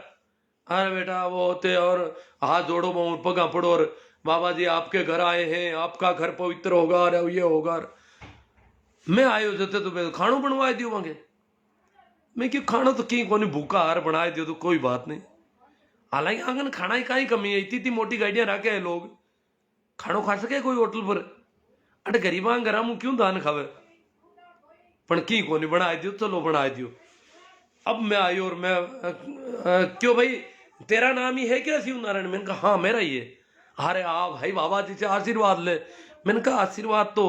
अरे बेटा वो होते और हाथ जोड़ो पगा पड़ो और बाबा जी आपके घर आए हैं आपका घर पवित्र होगा अरे ये होगा मैं आयो जते तो खानो बनवा दियो मांगे मैं क्यों खाना तो कहीं कोनी भूखा हार बना दियो तो कोई बात नहीं। हालांकि आंगन खाना ही कहीं कमी है इतनी मोटी गाड़ियां रखे है लोग खानो खा सके कोई होटल पर अरे गरीबा घर में क्यों दान खावे पण की कोनी बना दियो चलो बना दियो। अब मैं आई और मैं क्यों भाई तेरा नाम ही है क्या शिव नारायण मैंने कहा हाँ मेरा ही है। अरे आप भाई बाबा जी से आशीर्वाद ले मैंने कहा आशीर्वाद तो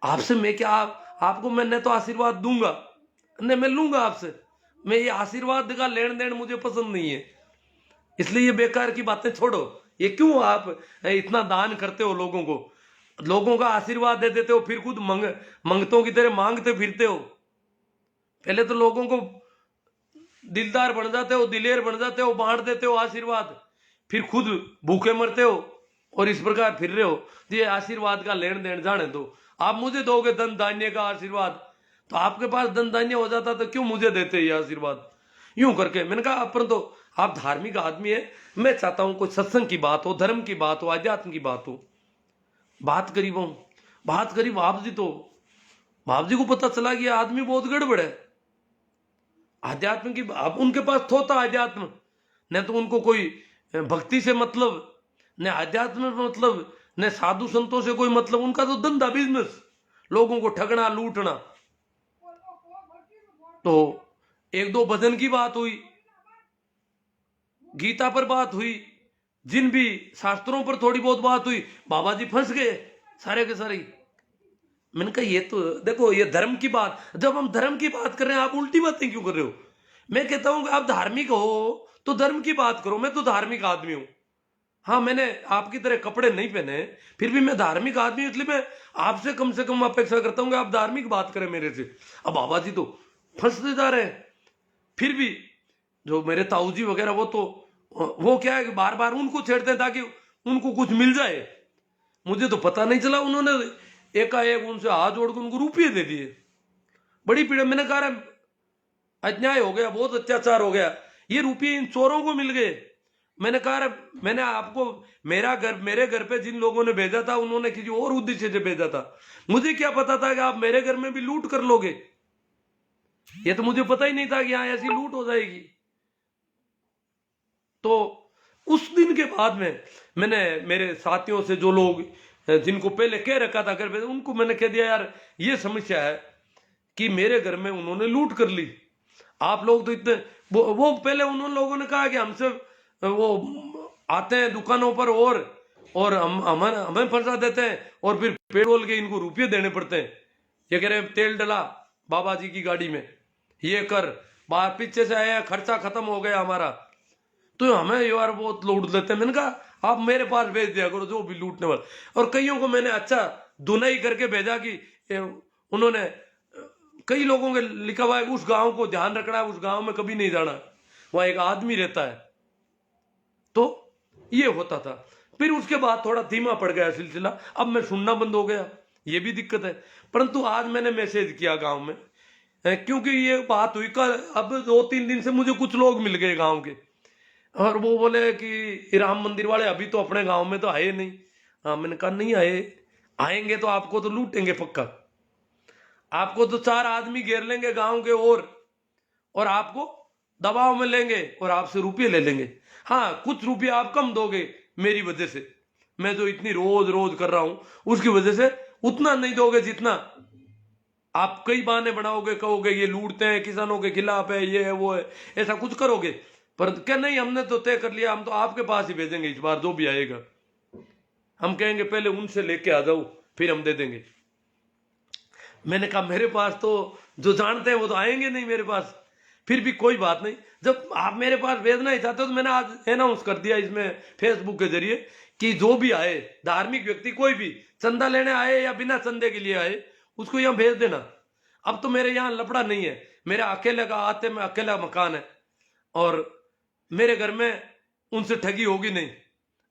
आपसे मैं क्या आपको मैंने तो आशीर्वाद दूंगा नहीं मैं लूंगा आपसे मैं ये आशीर्वाद का लेन देन मुझे पसंद नहीं है इसलिए ये बेकार की बातें छोड़ो। ये क्यों आप इतना दान करते हो लोगों का आशीर्वाद दे देते हो फिर खुद मंगतों की तरह मांगते फिरते हो। पहले तो लोगों को दिलदार बन जाते हो दिलेर बन जाते हो बांट देते हो आशीर्वाद फिर खुद भूखे मरते हो और इस प्रकार फिर रहे हो। तो ये आशीर्वाद का लेन देन जाने दो। आप मुझे दोगे धन धान्य का आशीर्वाद तो आपके पास धन धान्य हो जाता तो क्यों मुझे देते ये आशीर्वाद यूं करके। मैंने कहा अपन तो आप धार्मिक आदमी है मैं चाहता हूं कोई सत्संग की बात हो धर्म की बात हो आध्यात्म की बात हो बात करी बाप जी को पता चला कि आदमी बहुत गड़बड़ है आध्यात्म की अब उनके पास थोता अध्यात्म नहीं तो उनको कोई भक्ति से मतलब, न अध्यात्म से मतलब, न साधु संतों से कोई मतलब। उनका तो धंधा बिजनेस, लोगों को ठगना लूटना। तो एक दो भजन की बात हुई, गीता पर बात हुई, जिन भी शास्त्रों पर थोड़ी बहुत बात हुई, बाबा जी फंस गए सारे के सारे। मैंने कहा ये तो देखो, ये धर्म की बात, जब हम धर्म की बात कर रहे हैं आप उल्टी बातें क्यों कर रहे हो? मैं कहता हूं कि आप धार्मिक हो तो धर्म की बात करो। मैं तो धार्मिक आदमी हूं। हाँ, मैंने आपकी तरह कपड़े नहीं पहने, फिर भी मैं धार्मिक आदमी हूं, इसलिए मैं आपसे कम से कम अपेक्षा करता हूं कि आप धार्मिक बात करें मेरे से। अब बाबा जी तो फंसते जा रहे हैं। फिर भी जो मेरे ताऊ जी वगैरह, वो क्या है कि बार बार उनको छेड़ते हैं ताकि उनको कुछ मिल जाए। मुझे तो पता नहीं चला, उन्होंने एकाएक उनसे हाथ जोड़कर उनको रुपये दे दिए। बड़ी पीड़ा। मैंने कहा अन्याय हो गया, बहुत अत्याचार हो गया, ये रुपये इन चोरों को मिल गए। मैंने कहा मैंने आपको मेरे घर पे जिन लोगों ने भेजा था उन्होंने किसी और उद्देश्य से भेजा था। मुझे क्या पता था कि आप मेरे घर में भी लूट कर लोगे? ये तो मुझे पता ही नहीं था कि यहां ऐसी लूट हो जाएगी। तो उस दिन के बाद में मैंने मेरे साथियों से, जो लोग जिनको पहले कह रखा था घर पे, उनको मैंने कह दिया यार ये समस्या है कि मेरे घर में उन्होंने लूट कर ली। आप लोग तो इतने वो पहले उन्होंने लोगों ने कहा कि हमसे वो आते हैं दुकानों पर और हमें फंसा देते हैं और फिर पेट्रोल के इनको रुपये देने पड़ते हैं। ये कह रहे हैं तेल डला बाबा जी की गाड़ी में, ये कर, बाहर पीछे से आया, खर्चा खत्म हो गया हमारा, तो हमें यार बहुत लूट देते हैं। मैंने कहा आप मेरे पास भेज दिया करो जो भी लूटने वाला। और कईयों को मैंने अच्छा धुनाई करके भेजा कि उन्होंने कई लोगों के लिखा हुआ है उस गांव को ध्यान रखना है, उस गांव में कभी नहीं जाना, वहां एक आदमी रहता है। तो ये होता था। फिर उसके बाद थोड़ा धीमा पड़ गया सिलसिला, अब मैं सुनना बंद हो गया, ये भी दिक्कत है। परंतु आज मैंने मैसेज किया गांव में, क्योंकि ये बात हुई कल, अब 2-3 दिन से मुझे कुछ लोग मिल गए गांव के, और वो बोले कि राम मंदिर वाले अभी तो अपने गांव में तो आए नहीं। हाँ, मैंने कहा नहीं आए, आएंगे तो आपको तो लूटेंगे पक्का। आपको तो 4 आदमी घेर लेंगे गांव के, और आपको दबाव में लेंगे और आपसे रुपये ले लेंगे। हाँ, कुछ रुपये आप कम दोगे मेरी वजह से, मैं जो इतनी रोज रोज कर रहा हूं उसकी वजह से उतना नहीं दोगे जितना आप कई बहाने बनाओगे, कहोगे ये लूटते हैं, किसानों के खिलाफ है, ये है वो है, ऐसा कुछ करोगे। पर क्या नहीं, हमने तो तय कर लिया, हम तो आपके पास ही भेजेंगे इस बार जो भी आएगा। हम कहेंगे पहले उनसे लेके आ जाओ फिर हम दे देंगे। मैंने कहा मेरे पास तो जो जानते हैं वो तो आएंगे नहीं मेरे पास। फिर भी कोई बात नहीं, जब आप मेरे पास भेजना ही चाहते हो तो मैंने आज अनाउंस कर दिया इसमें फेसबुक के जरिए कि जो भी आए धार्मिक व्यक्ति, कोई भी चंदा लेने आए या बिना चंदे के लिए आए, उसको यहाँ भेज देना। अब तो मेरे यहाँ लफड़ा नहीं है, मेरा अकेले का आते में अकेला मकान है और मेरे घर में उनसे ठगी होगी नहीं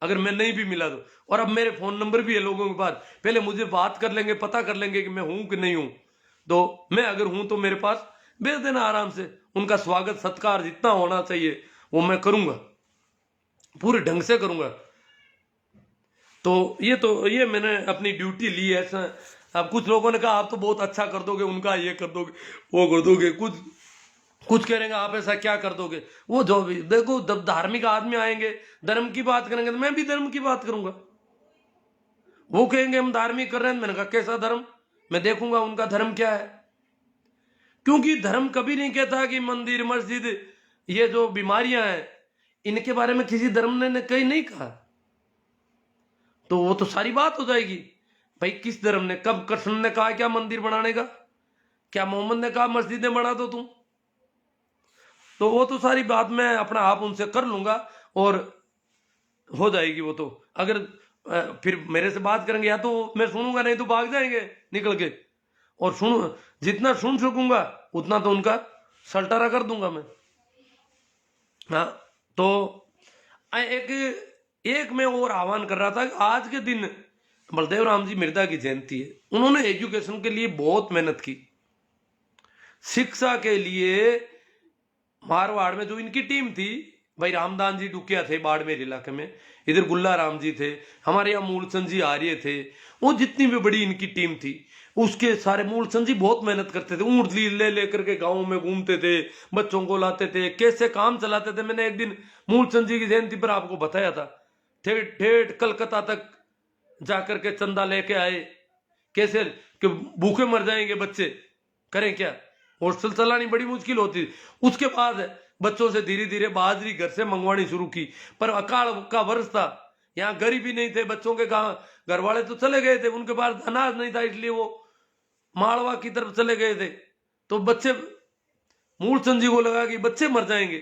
अगर मैं नहीं भी मिला तो। और अब मेरे फोन नंबर भी है लोगों के पास, पहले मुझे बात कर लेंगे, पता कर लेंगे कि मैं हूं कि नहीं हूं, तो मैं अगर हूं तो मेरे पास भेज देना आराम से। उनका स्वागत सत्कार जितना होना चाहिए वो मैं करूंगा, पूरे ढंग से करूंगा। तो ये मैंने अपनी ड्यूटी ली है। अब कुछ लोगों ने कहा आप तो बहुत अच्छा कर दोगे, उनका ये कर दोगे, वो कर दोगे, कुछ करेंगे आप ऐसा क्या कर दोगे। वो जो भी देखो, जब धार्मिक आदमी आएंगे धर्म की बात करेंगे तो मैं भी धर्म की बात करूंगा। वो कहेंगे हम धार्मिक कर रहे हैं, मैंने कहा कैसा धर्म, मैं देखूंगा उनका धर्म क्या है। क्योंकि धर्म कभी नहीं कहता कि मंदिर मस्जिद ये जो बीमारियां हैं इनके बारे में किसी धर्म ने कहीं नहीं कहा। तो वो तो सारी बात हो जाएगी, भाई किस धर्म ने, कब कृष्ण ने कहा क्या मंदिर बनाने का, क्या मोहम्मद ने कहा मस्जिदें बना दो तुम। तो वो तो सारी बात मैं अपना आप उनसे कर लूंगा और हो जाएगी वो। तो अगर फिर मेरे से बात करेंगे या तो मैं सुनूंगा, नहीं तो भाग जाएंगे निकल के। और जितना सुन सकूंगा उतना तो उनका सल्टारा कर दूंगा मैं। हाँ, तो एक मैं और आह्वान कर रहा था कि आज के दिन बलदेव राम जी मिर्दा की जयंती है। उन्होंने एजुकेशन के लिए बहुत मेहनत की, शिक्षा के लिए। मारवाड़ में जो इनकी टीम थी, भाई रामदान जी डुकिया थे बाड़मेर इलाके में, इधर गुल्ला राम जी थे, हमारे यहाँ मूलचंद जी आर्य थे, वो जितनी भी बड़ी इनकी टीम थी उसके सारे मूलचंद जी बहुत मेहनत करते थे, ऊँट ले लेकर के गाँव में घूमते थे, बच्चों को लाते थे, कैसे काम चलाते थे। मैंने एक दिन मूलचंद जी की जयंती पर आपको बताया था, ठेठ ठेठ कलकत्ता तक जाकर के चंदा लेके आए, कैसे कि भूखे मर जाएंगे बच्चे, करें क्या, हॉस्टल चलानी बड़ी मुश्किल होती थी। उसके बाद बच्चों से धीरे धीरे बाजरी घर से मंगवानी शुरू की, पर अकाल का वर्ष था, यहाँ गरीबी नहीं थे, बच्चों के घर वाले तो चले गए थे, उनके पास अनाज नहीं था, इसलिए वो मालवा की तरफ चले गए थे। तो बच्चे, मूलचंद जी को लगा कि बच्चे मर जाएंगे,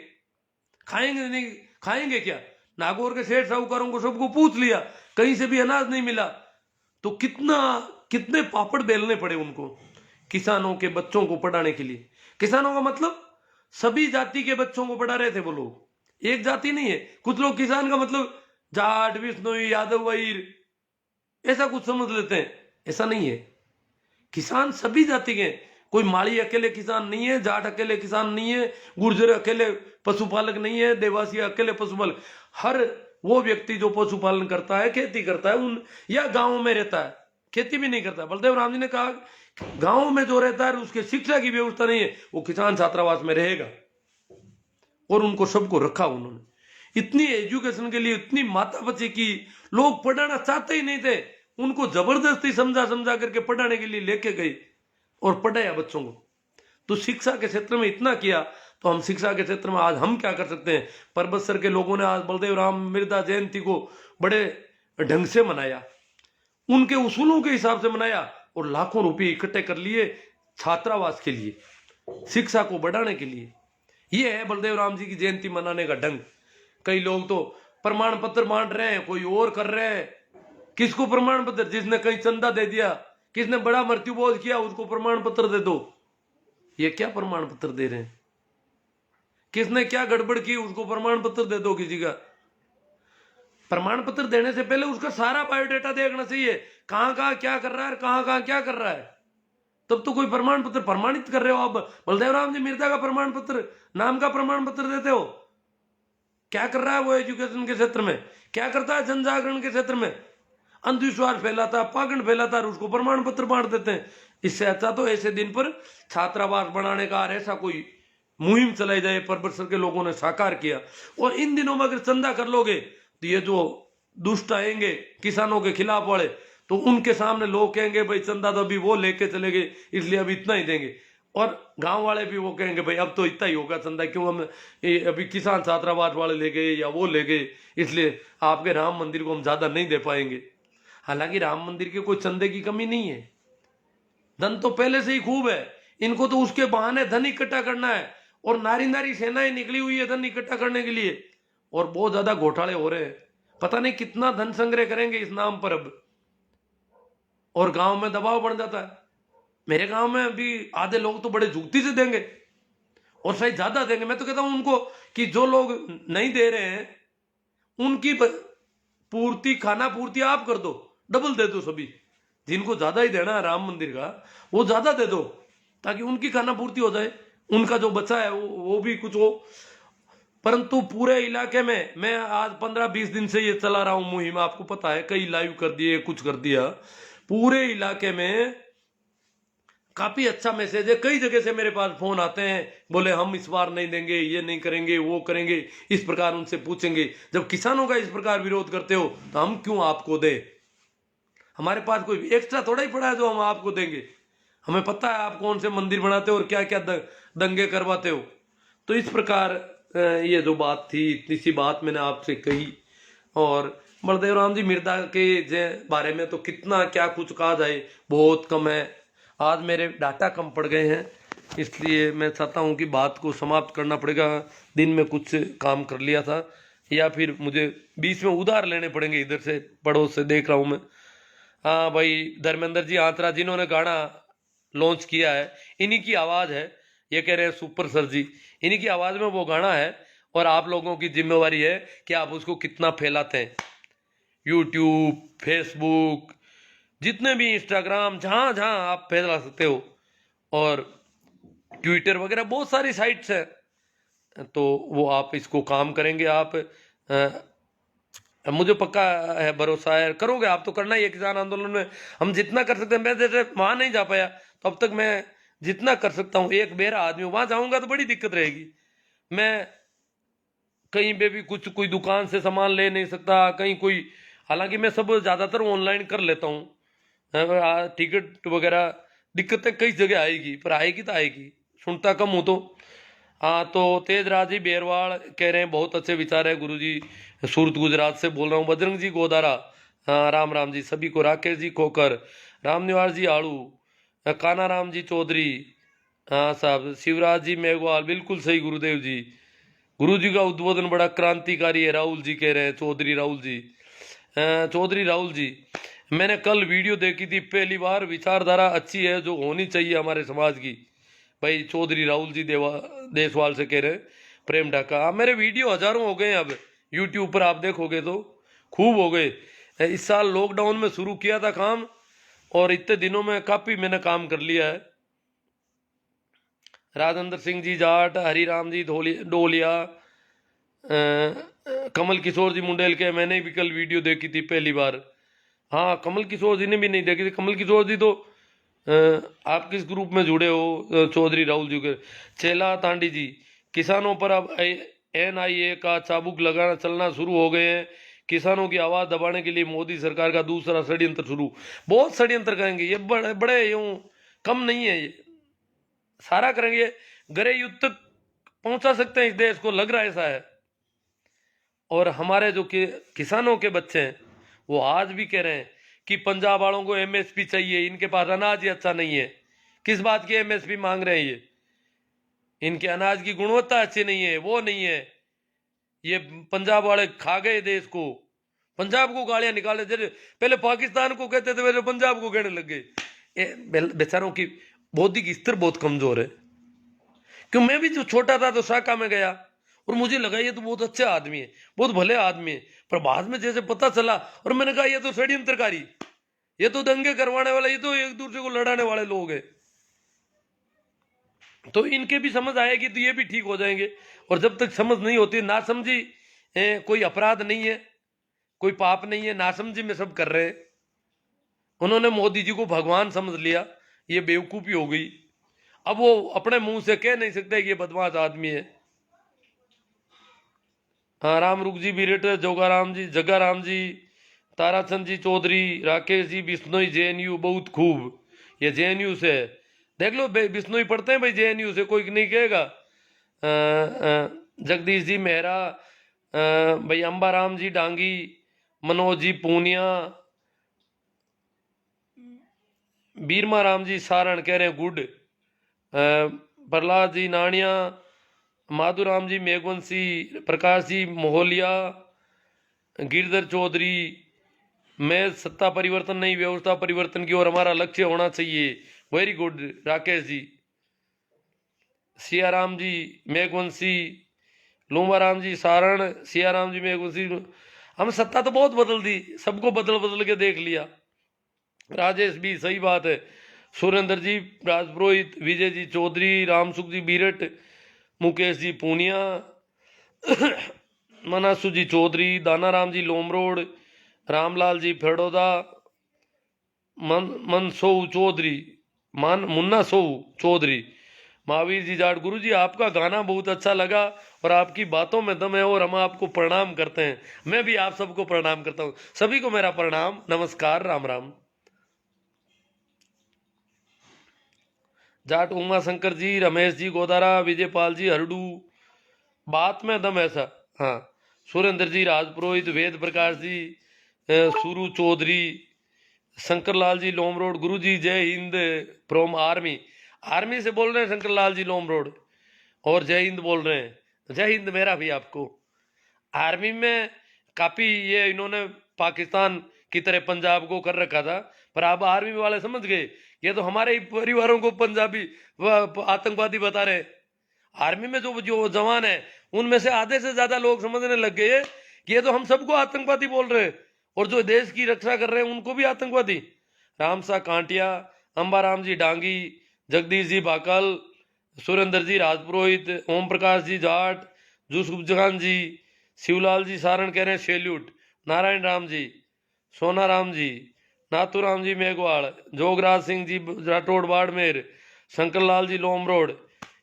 खाएंगे नहीं, खाएंगे क्या। नागौर के सेठ साहूकारों को सबको पूछ लिया, कहीं से भी अनाज नहीं मिला। तो कितने पापड़ बेलने पड़े उनको किसानों के बच्चों को पढ़ाने के लिए। किसानों का मतलब सभी जाति के बच्चों को पढ़ा रहे थे वो लोग, एक जाति नहीं है। कुछ लोग किसान का मतलब जाट, विष्णोई, यादव, वहीर ऐसा कुछ समझ लेते हैं, ऐसा नहीं है। किसान सभी जाति के, कोई माली अकेले किसान नहीं है, जाट अकेले किसान नहीं है, गुर्जर अकेले पशुपालक नहीं है, देवासी अकेले पशुपालक। हर वो व्यक्ति जो पशुपालन करता है, खेती करता है, उन या गांव में रहता है, खेती भी नहीं करता। बलदेव राम जी ने कहा गांव में जो रहता है उसके शिक्षा की व्यवस्था नहीं है, वो किसान छात्रावास में रहेगा, और उनको सबको रखा उन्होंने। इतनी एजुकेशन के लिए इतनी माथापच्ची की, लोग पढ़ाना चाहते ही नहीं थे, उनको जबरदस्ती समझा करके पढ़ाने के लिए लेके गए और पढ़ाया बच्चों को। तो शिक्षा के क्षेत्र में इतना किया, तो हम शिक्षा के क्षेत्र में आज हम क्या कर सकते हैं। परबतसर के लोगों ने आज बलदेव राम मिर्दा जयंती को बड़े ढंग से मनाया, उनके उसूलों के हिसाब से मनाया, और लाखों रुपए इकट्ठे कर लिए छात्रावास के लिए, शिक्षा को बढ़ाने के लिए। यह है बलदेव राम जी की जयंती मनाने का ढंग। कई लोग तो प्रमाण पत्र बांट रहे हैं, कोई और कर रहे हैं। किसको प्रमाण पत्र? जिसने कहीं चंदा दे दिया, किसने बड़ा मृत्यु बोध किया, उसको प्रमाण पत्र दे दो। ये क्या प्रमाण पत्र दे रहे हैं? किसने क्या गड़बड़ की, उसको प्रमाण पत्र दे दो किसी का। प्रमाण पत्र देने से पहले उसका सारा बायोडेटा देखना चाहिए, कहां कहां क्या कर रहा है, कहां कहां क्या कर रहा है, तब तो कोई प्रमाण पत्र प्रमाणित कर रहे हो। आप बलदेव राम जी मिर्जा का प्रमाण पत्र, नाम का प्रमाण पत्र देते हो, क्या कर रहा है वो एजुकेशन के क्षेत्र में, क्या करता है जन जागरण के क्षेत्र में? अंधविश्वास फैलाता, पाखंड फैलाता, और उसको प्रमाण पत्र बांट देते हैं। इससे अच्छा तो ऐसे दिन पर छात्रावास बनाने का ऐसा कोई मुहिम चलाई जाए। परबतसर के लोगों ने साकार किया, और इन दिनों में अगर चंदा कर लोगे तो ये जो दुष्ट आएंगे किसानों के खिलाफ वाले, तो उनके सामने लोग कहेंगे भाई चंदा तो अभी वो लेके चले गए, इसलिए अभी इतना ही देंगे। और गांव वाले भी वो कहेंगे भाई अब तो इतना ही होगा चंदा, क्यों हम अभी किसान छात्रावास वाले ले गए या वो ले गए, इसलिए आपके राम मंदिर को हम ज्यादा नहीं दे पाएंगे। हालांकि राम मंदिर के कोई चंदे की कमी नहीं है, धन तो पहले से ही खूब है, इनको तो उसके बहाने धन इकट्ठा करना है। और नारी नारी सेनाएं निकली हुई है धन इकट्ठा करने के लिए, और बहुत ज्यादा घोटाले हो रहे हैं। पता नहीं कितना धन संग्रह करेंगे इस नाम पर अब, और गांव में दबाव बढ़ जाता है। मेरे गांव में अभी आधे लोग तो बड़े जुगती से देंगे, और शायद ज्यादा देंगे। मैं तो कहता हूं उनको कि जो लोग नहीं दे रहे हैं उनकी पूर्ति, खाना पूर्ति आप कर दो, डबल दे दो सभी। जिनको ज्यादा ही देना है राम मंदिर का, वो ज्यादा दे दो, ताकि उनकी खाना पूर्ति हो जाए, उनका जो बचा है वो भी कुछ हो। परंतु पूरे इलाके में मैं आज 15-20 दिन से ये चला रहा हूं मुहिम, आपको पता है, कई लाइव कर दिए, कुछ कर दिया। पूरे इलाके में काफी अच्छा मैसेज है। कई जगह से मेरे पास फोन आते हैं, बोले हम इस बार नहीं देंगे, ये नहीं करेंगे, वो करेंगे, इस प्रकार उनसे पूछेंगे। जब किसानों का इस प्रकार विरोध करते हो तो हम क्यों आपको दें? हमारे पास कोई एक्स्ट्रा थोड़ा ही पड़ा है जो हम आपको देंगे। हमें पता है आप कौन से मंदिर बनाते हो और क्या क्या दंगे करवाते हो। तो इस प्रकार ये जो बात थी, इतनी सी बात मैंने आपसे कही। और बलदेव राम जी मिर्दा के बारे में तो कितना क्या कुछ कहा जाए, बहुत कम है। आज मेरे डाटा कम पड़ गए हैं, इसलिए मैं चाहता हूं कि बात को समाप्त करना पड़ेगा। दिन में कुछ काम कर लिया था, या फिर मुझे बीच में उधार लेने पड़ेंगे इधर से, पड़ोस से देख रहा हूं मैं। हाँ भाई, धर्मेंद्र जी आंतरा जिन्होंने गाना लॉन्च किया है, इन्हीं की आवाज़ है। ये कह रहे हैं सुपर सर जी, इन्हीं की आवाज़ में वो गाना है, और आप लोगों की जिम्मेवारी है कि आप उसको कितना फैलाते हैं। यूट्यूब, फेसबुक, जितने भी इंस्टाग्राम, जहाँ जहाँ आप फैला सकते हो, और ट्विटर वगैरह बहुत सारी साइट्स हैं, तो वो आप इसको काम करेंगे। आप मुझे पक्का है, भरोसा है, करोगे आप तो, करना ही है किसान आंदोलन में। हम जितना कर सकते हैं, मैं जैसे वहां नहीं जा पाया तो अब तक मैं जितना कर सकता हूँ, एक बेरा आदमी वहां जाऊंगा तो बड़ी दिक्कत रहेगी। मैं कहीं पे भी कुछ कोई दुकान से सामान ले नहीं सकता, कहीं कोई, हालांकि मैं सब ज्यादातर ऑनलाइन कर लेता हूँ, टिकट वगैरह। दिक्कतें कई जगह आएगी, पर आएगी तो आएगी, सुनता कम हूँ तो। हाँ, तो तेजराज जी बेरवाड़ कह रहे हैं बहुत अच्छे विचार है गुरुजी, सूरत गुजरात से बोल रहा हूँ। बजरंग जी गोदारा, हाँ राम राम जी सभी को। राकेश जी खोकर, राम निवास जी आड़ू, काना राम जी चौधरी, हाँ साहब, शिवराज जी मेघवाल, बिल्कुल सही गुरुदेव जी। गुरु जी का उद्बोधन बड़ा क्रांतिकारी है, राहुल जी कह रहे हैं, चौधरी राहुल जी, चौधरी राहुल जी। मैंने कल वीडियो देखी थी, पहली बार विचारधारा अच्छी है जो होनी चाहिए हमारे समाज की। भाई चौधरी राहुल जी देसवाल से कह रहे हैं, प्रेम ढाका। हाँ, मेरे वीडियो हजारों हो गए हैं अब यूट्यूब पर, आप देखोगे तो खूब हो गए। इस साल लॉकडाउन में शुरू किया था काम, और इतने दिनों में काफी मैंने काम कर लिया है। राजेंद्र सिंह जी जाट, हरिराम जी डोलिया, कमल किशोर जी मुंडेल के, मैंने भी कल वीडियो देखी थी पहली बार। हाँ, कमल किशोर जी ने भी नहीं देखी थी। कमल किशोर जी तो आप किस ग्रुप में जुड़े हो? चौधरी राहुल जी के। चेला तांडी जी, किसानों पर अब NIA का चाबुक लगाना चलना शुरू हो गए हैं। किसानों की आवाज दबाने के लिए मोदी सरकार का दूसरा षड्यंत्र शुरू। बहुत षड्यंत्र करेंगे ये, बड़े बड़े यूं कम नहीं है ये, सारा करेंगे। गृह युद्ध तक पहुंचा सकते हैं इस देश को, लग रहा है ऐसा है। और हमारे जो किसानों के बच्चे हैं वो आज भी कह रहे हैं कि पंजाब वालों को MSP चाहिए, इनके पास अनाज ही अच्छा नहीं है। किस बात की MSP मांग रहे हैं ये? इनके अनाज की गुणवत्ता अच्छी नहीं है, वो नहीं है। ये पंजाब वाले खा गए देश को, पंजाब को गालियां निकाले, जैसे पहले पाकिस्तान को कहते थे वैसे पंजाब को कहने लग गए। बेचारों की बौद्धिक स्तर बहुत कमजोर है। क्यों, मैं भी जो छोटा था तो शाखा में गया और मुझे लगा ये तो बहुत अच्छा आदमी है, बहुत भले आदमी है, पर बाद में जैसे पता चला और मैंने कहा ये तो षड्यंत्रकारी, ये तो दंगे करवाने वाले, ये तो एक दूसरे को लड़ाने वाले लोग हैं। तो इनके भी समझ आएगी तो ये भी ठीक हो जाएंगे। और जब तक समझ नहीं होती, ना समझी कोई अपराध नहीं है, कोई पाप नहीं है, ना समझी में सब कर रहे हैं। उन्होंने मोदी जी को भगवान समझ लिया, ये बेवकूफी हो गई। अब वो अपने मुंह से कह नहीं सकते कि ये बदमाश आदमी है। हाँ, राम रुख जी बिरट, जोगाराम जी, जगाराम जी, ताराचंद जी चौधरी, राकेश जी बिश्नोई JNU, बहुत खूब, ये JNU से है। देख लो बिश्नोई पढ़ते हैं भाई, JNU से, कोई नहीं कहेगा। जगदीश जी मेहरा, भाई अंबाराम जी डांगी, मनोज जी पूनिया, बीरमा राम जी सारण कह रहे हैं गुड, प्रहलाद जी नानिया, माधुराम जी मेघवंशी, प्रकाश जी मोहलिया, गिरधर चौधरी, मैं सत्ता परिवर्तन नहीं व्यवस्था परिवर्तन की ओर हमारा लक्ष्य होना चाहिए, वेरी गुड राकेश जी। सियाराम जी मेघवंशी, लूमाराम जी सारण, सियाराम जी मेघवंशी। हम सत्ता तो बहुत बदल दी, सबको बदल बदल के देख लिया। राजेश भी सही बात है। सुरेंद्र जी राजपुरोहित, विजय जी चौधरी, रामसुख जी बीरट, मुकेश जी पूनिया, मनासु जी चौधरी, दानाराम जी लोमरोड, रामलाल जी फेड़ोदा, मनसो चौधरी, मुन्ना सो चौधरी, महावीर जी जाट। गुरु जी आपका गाना बहुत अच्छा लगा और आपकी बातों में दम है, और हम आपको प्रणाम करते हैं। मैं भी आप सबको प्रणाम करता हूं, सभी को मेरा प्रणाम, नमस्कार, राम राम। जाट उमा शंकर जी, रमेश जी गोदारा, विजयपाल जी हरडू, बात में दम ऐसा। हाँ, सुरेंद्र जी राजपुरोहित, वेद प्रकाश जी, सुरु चौधरी, शंकरलाल जी लोम रोड। गुरु जी जय हिंद फ्रॉम आर्मी, आर्मी से बोल रहे हैं शंकरलाल जी लोम रोड, और जय हिंद बोल रहे हैं। जय हिंद मेरा भी आपको। आर्मी में काफी ये इन्होंने पाकिस्तान की तरह पंजाब को कर रखा था, पर अब आर्मी वाले समझ गए ये तो हमारे ही परिवारों को पंजाबी आतंकवादी बता रहे। आर्मी में जो जवान है उनमें से आधे से ज्यादा लोग समझने लग गए कि ये तो हम सबको आतंकवादी बोल रहे हैं, और जो देश की रक्षा कर रहे हैं उनको भी आतंकवादी। रामसा कांटिया, अंबाराम जी डांगी, जगदीश जी बाकल, सुरेंद्र जी राजपुरोहित, ओम प्रकाश जी जाट, जूसुफ जहान जी, शिवलाल जी सारण कह रहे हैं सैल्यूट, नारायण राम जी, सोना राम जी, नाथूराम जी मेघवाल, जोगराज सिंह जी राठौड़ बाड़मेर, शंकरलाल जी लोम रोड,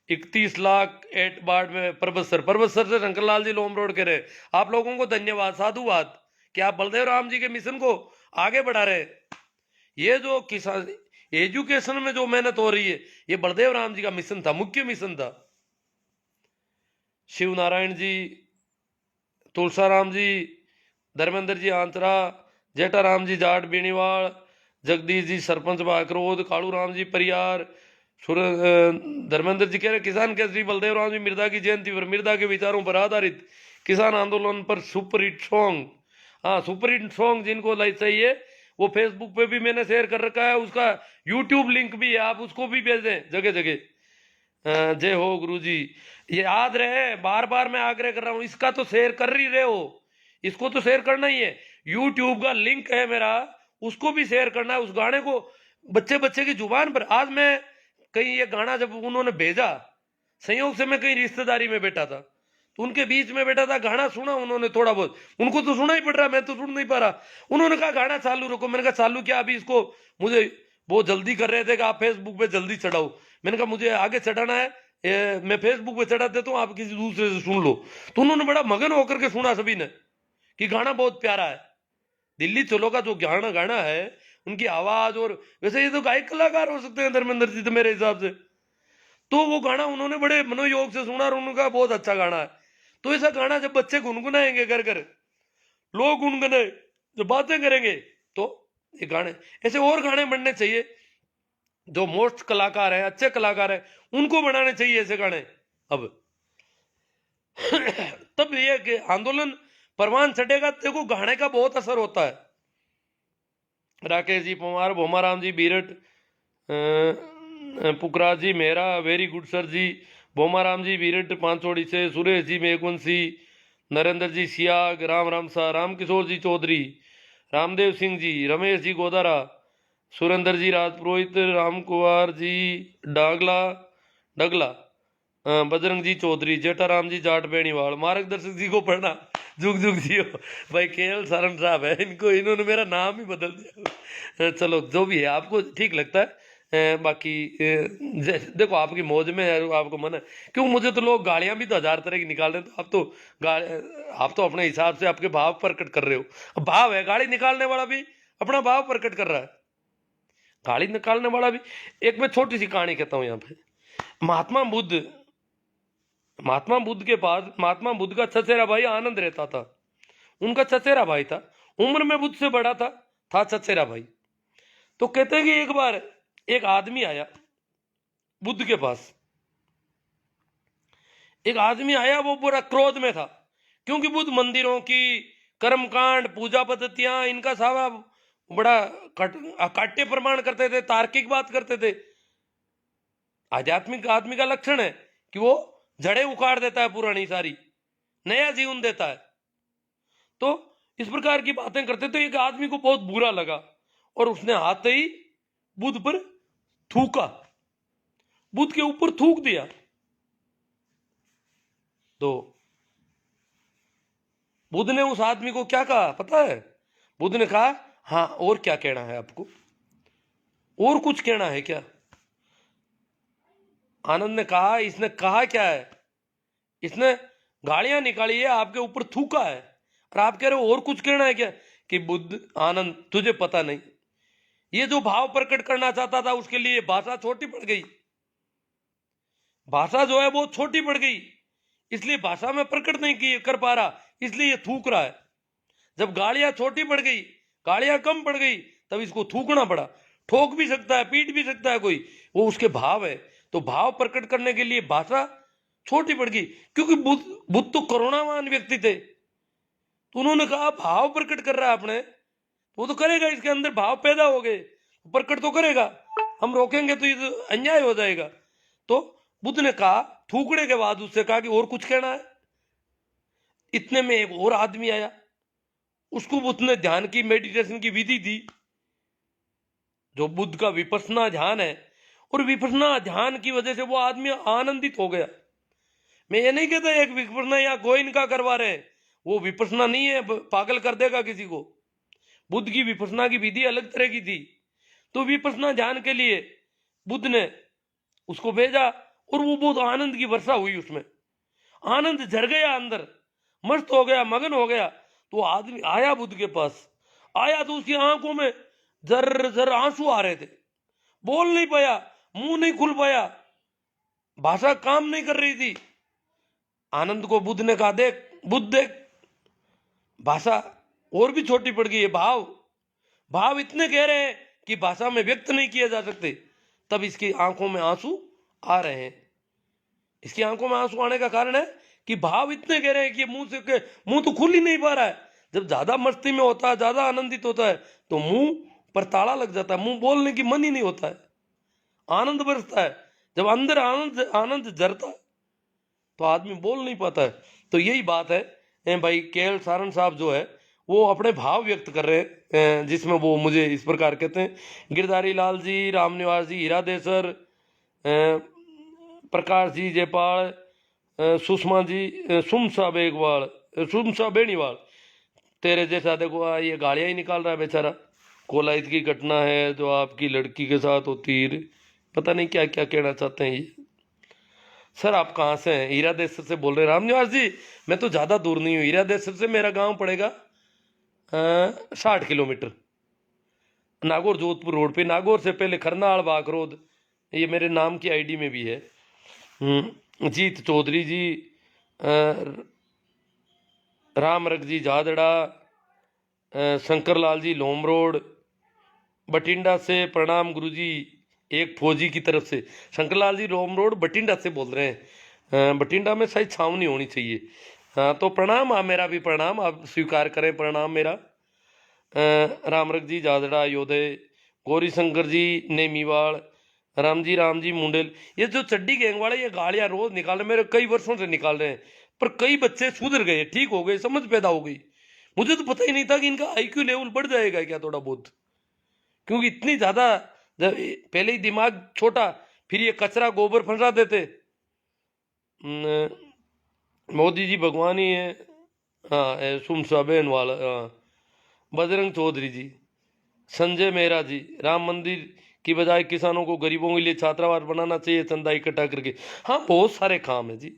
31 लाख 8 बाड़मेर, पर्वत सर से शंकरलाल जी लोम रोड के रहे। आप लोगों को धन्यवाद, साधुवाद कि आप बलदेव राम जी के मिशन को आगे बढ़ा रहे। ये जो किसान एजुकेशन में जो मेहनत हो रही है, ये बलदेव राम जी का मिशन था, मुख्य मिशन था। शिव नारायण जी, तुलसाराम जी, धर्मेंद्र जी आंतरा, जेठाराम जी जाट बेनीवाल, जगदीश जी सरपंच बाकरोद, कालू राम जी परियार, धर्मेंद्र जी कह रहे किसान के श्री बलदेव राम जी मिर्दा की जयंती पर मिर्दा के विचारों पर आधारित किसान आंदोलन पर सुपर हिट सॉन्ग। हाँ, सुपर हिट सॉन्ग जिनको लाइक चाहिए वो फेसबुक पे भी मैंने शेयर कर रखा है, उसका यूट्यूब लिंक भी है, आप उसको भी भेज दें जगह जगह। जय हो गुरुजी। ये याद रहे, बार बार मैं आग्रह कर रहा हूं, इसका तो शेयर कर ही रहे हो, इसको तो शेयर करना ही है। यूट्यूब का लिंक है मेरा, उसको भी शेयर करना है। उस गाने को बच्चे बच्चे की जुबान पर, आज मैं कहीं ये गाना जब उन्होंने भेजा, संयोग से मैं कहीं रिश्तेदारी में बैठा था, तो उनके बीच में बैठा था, गाना सुना उन्होंने थोड़ा बहुत, उनको तो सुना ही पड़ रहा, मैं तो सुन नहीं पा रहा। उन्होंने कहा गाना चालू रखो, मैंने कहा चालू क्या, अभी इसको मुझे वो जल्दी कर रहे थे कि आप फेसबुक पे जल्दी चढ़ाओ। मैंने कहा मुझे आगे चढ़ाना है, मैं फेसबुक पे चढ़ा देता हूँ, आप किसी दूसरे से सुन लो। तो उन्होंने बड़ा मगन होकर के सुना सभी ने कि गाना बहुत प्यारा है। दिल्ली चलो का जो गाना है, उनकी आवाज, और वैसे ये तो गायक कलाकार हो सकते हैं धर्मेंद्र जी तो मेरे हिसाब से, तो वो गाना उन्होंने बड़े मनोयोग से सुना और उन्होंने कहा बहुत अच्छा गाना है। तो ऐसा गाना जब बच्चे गुनगुनाएंगे कर कर, लोग गुनगुनाए, जब बातें करेंगे, तो ये गाने ऐसे और गाने बनने चाहिए। जो मोस्ट कलाकार है, अच्छे कलाकार है, उनको बनाने चाहिए ऐसे गाने अब। तब ये कि आंदोलन परवान चढ़ेगा। देखो गाने का बहुत असर होता है। राकेश जी पवार, भोमाराम जी बीरट, पुखराज जी मेहरा, वेरी गुड सर जी, भोमाराम जी बीरट पांचोड़ी से, सुरेश जी मेघवंशी, नरेंद्र जी सियाग, राम राम सा, राम किशोर जी चौधरी, रामदेव सिंह जी, रमेश जी गोदारा, सुरेंद्र जी राजपुरोहित, राम कुमार जी डागला डगला, बजरंग जी चौधरी, जेठाराम जी जाट बेनीवाल, मार्गदर्शक जी को पढ़ना, जुग जुग जी हो भाई, केवल सारण साहब है, इन्होंने मेरा नाम ही बदल दिया। चलो जो भी है, आपको ठीक लगता है। बाकी देखो आपकी मौज में है, आपको मन है, क्यों मुझे तो लोग गालियां भी तो हजार तरह की निकाल रहे हैं, तो आप तो अपने हिसाब से आपके भाव प्रकट कर रहे हो। भाव है, गाली निकालने वाला भी अपना भाव प्रकट कर रहा है, गाली निकालने वाला भी। एक मैं छोटी सी कहानी कहता हूं यहाँ पे। महात्मा बुद्ध के पास, महात्मा बुद्ध का चचेरा भाई आनंद रहता था। उनका चचेरा भाई था, उम्र में बुद्ध से बड़ा था चचेरा भाई। तो कहते हैं कि एक बार एक आदमी आया बुद्ध के पास। एक आदमी आया, वो पूरा क्रोध में था, क्योंकि बुद्ध मंदिरों की कर्मकांड, पूजा पद्धतियां, इनका सारा बड़ा अकाट्य प्रमाण करते थे, तार्किक बात करते थे। आध्यात्मिक आदमी का लक्षण है कि वो जड़ें उखाड़ देता है पुरानी सारी, नया जीवन देता है। तो इस प्रकार की बातें करते, तो एक आदमी को बहुत बुरा लगा और उसने आते ही बुद्ध पर थूका, बुद्ध के ऊपर थूक दिया। तो बुद्ध ने उस आदमी को क्या कहा पता है? बुद्ध ने कहा, हाँ और क्या कहना है आपको, और कुछ कहना है क्या? आनंद ने कहा, इसने कहा क्या है? इसने गालियां निकाली है, आपके ऊपर थूका है, और आप कह रहे हो और कुछ कहना है क्या? कि बुद्ध, आनंद तुझे पता नहीं, ये जो भाव प्रकट करना चाहता था उसके लिए भाषा छोटी पड़ गई, भाषा जो है वो छोटी पड़ गई, इसलिए भाषा में प्रकट नहीं कर पा रहा, इसलिए ये थूक रहा है। जब गालियां छोटी पड़ गई, गालियां कम पड़ गई, तब इसको थूकना पड़ा। ठोक भी सकता है, पीट भी सकता है कोई, वो उसके भाव है। तो भाव प्रकट करने के लिए भाषा छोटी पड़ गई, क्योंकि बुद्ध तो करुणावान व्यक्ति थे। तो उन्होंने कहा भाव प्रकट कर रहा है अपने, वो तो करेगा, इसके अंदर भाव पैदा हो गए, प्रकट तो करेगा, हम रोकेंगे तो ये तो अन्याय हो जाएगा। तो बुद्ध ने कहा, थूकने के बाद उससे कहा कि और कुछ कहना है? इतने में एक और आदमी आया, उसको बुद्ध ने ध्यान की, मेडिटेशन की विधि दी, जो बुद्ध का विपश्यना ध्यान है, और विपश्यना ध्यान की वजह से वो आदमी आनंदित हो गया। मैं ये नहीं कहता एक विपश्यना या गोइन का करवा रहे, वो विपश्यना नहीं है, पागल कर देगा किसी को। बुद्ध की विपश्यना की विधि अलग तरह की थी। तो विपश्यना ध्यान के लिए बुद्ध ने उसको भेजा और वो बहुत आनंद की वर्षा हुई, उसमें आनंद झर गया, अंदर मस्त हो गया, मगन हो गया। तो आदमी आया बुद्ध के पास, आया तो उसकी आंखों में जर जर आंसू आ रहे थे, बोल नहीं पाया, मुंह नहीं खुल पाया, भाषा काम नहीं कर रही थी। आनंद को बुद्ध ने कहा, देख बुद्ध देख, भाषा और भी छोटी पड़ गई है, भाव भाव इतने गहरे हैं कि भाषा में व्यक्त नहीं किए जा सकते। तब इसकी आंखों में आंसू आ रहे हैं। इसकी आंखों में आंसू आने का कारण है कि भाव इतने गहरे हैं कि मुंह तो खुल ही नहीं पा रहा है। जब ज्यादा मस्ती में होता है, ज्यादा आनंदित होता है, तो मुंह पर ताला लग जाता है, मुंह बोलने की मन ही नहीं होता है, आनंद बरसता है। जब अंदर आनंद आनंद जरता है तो आदमी बोल नहीं पाता है। तो यही बात है भाई, केएल सारण साहब जो है वो अपने भाव व्यक्त कर रहे हैं, जिसमें वो मुझे इस प्रकार कहते हैं, गिरधारी लाल जी, रामनिवास जी, हीरा देसर, प्रकाश जी जयपाल, सुषमा जी, सुमसा बेगवाल, सुमसा बेनीवाल, तेरे जैसा देखो ये गालियां ही निकाल रहा है बेचारा। कोलायत की घटना है जो आपकी लड़की के साथ होती है, पता नहीं क्या क्या कहना चाहते हैं ये। सर आप कहाँ से हैं? हीरा देसर से बोल रहे हैं। रामनिवास जी मैं तो ज़्यादा दूर नहीं हूँ, हीरा देसर से मेरा गांव पड़ेगा 60 किलोमीटर, नागौर जोधपुर रोड पे। नागौर से पहले खरनाल बागरोद, ये मेरे नाम की आईडी में भी है। जीत चौधरी जी, रामरख जी जादड़ा, शंकर लाल जी लोम रोड, बठिंडा से प्रणाम गुरुजी, एक फौजी की तरफ से। शंकर लाल जी लोम रोड बठिंडा से बोल रहे हैं, बठिंडा में शायद छावनी होनी चाहिए। हाँ तो प्रणाम, मेरा भी प्रणाम, आप स्वीकार करें प्रणाम मेरा। रामरख जी जादड़ा योधे, गौरी शंकर जी नेमीवाल, राम जी मुंडेल। ये जो चड्डी गैंग वाले ये गालियां रोज निकाल रहे, मेरे कई वर्षों से निकाल रहे हैं, पर कई बच्चे सुधर गए, ठीक हो गए, समझ पैदा हो गई। मुझे तो पता ही नहीं था कि इनका आईक्यू लेवल बढ़ जाएगा क्या थोड़ा बहुत, क्योंकि इतनी ज्यादा पहले ही दिमाग छोटा, फिर ये कचरा गोबर फंसा देते। मोदी जी भगवान ही है। हाँ सुमसा बेन वाला, हाँ बजरंग चौधरी जी, संजय मेहरा जी, राम मंदिर की बजाय किसानों को, गरीबों के लिए छात्रावास बनाना चाहिए चंदा इकट्ठा करके। हाँ बहुत सारे काम है जी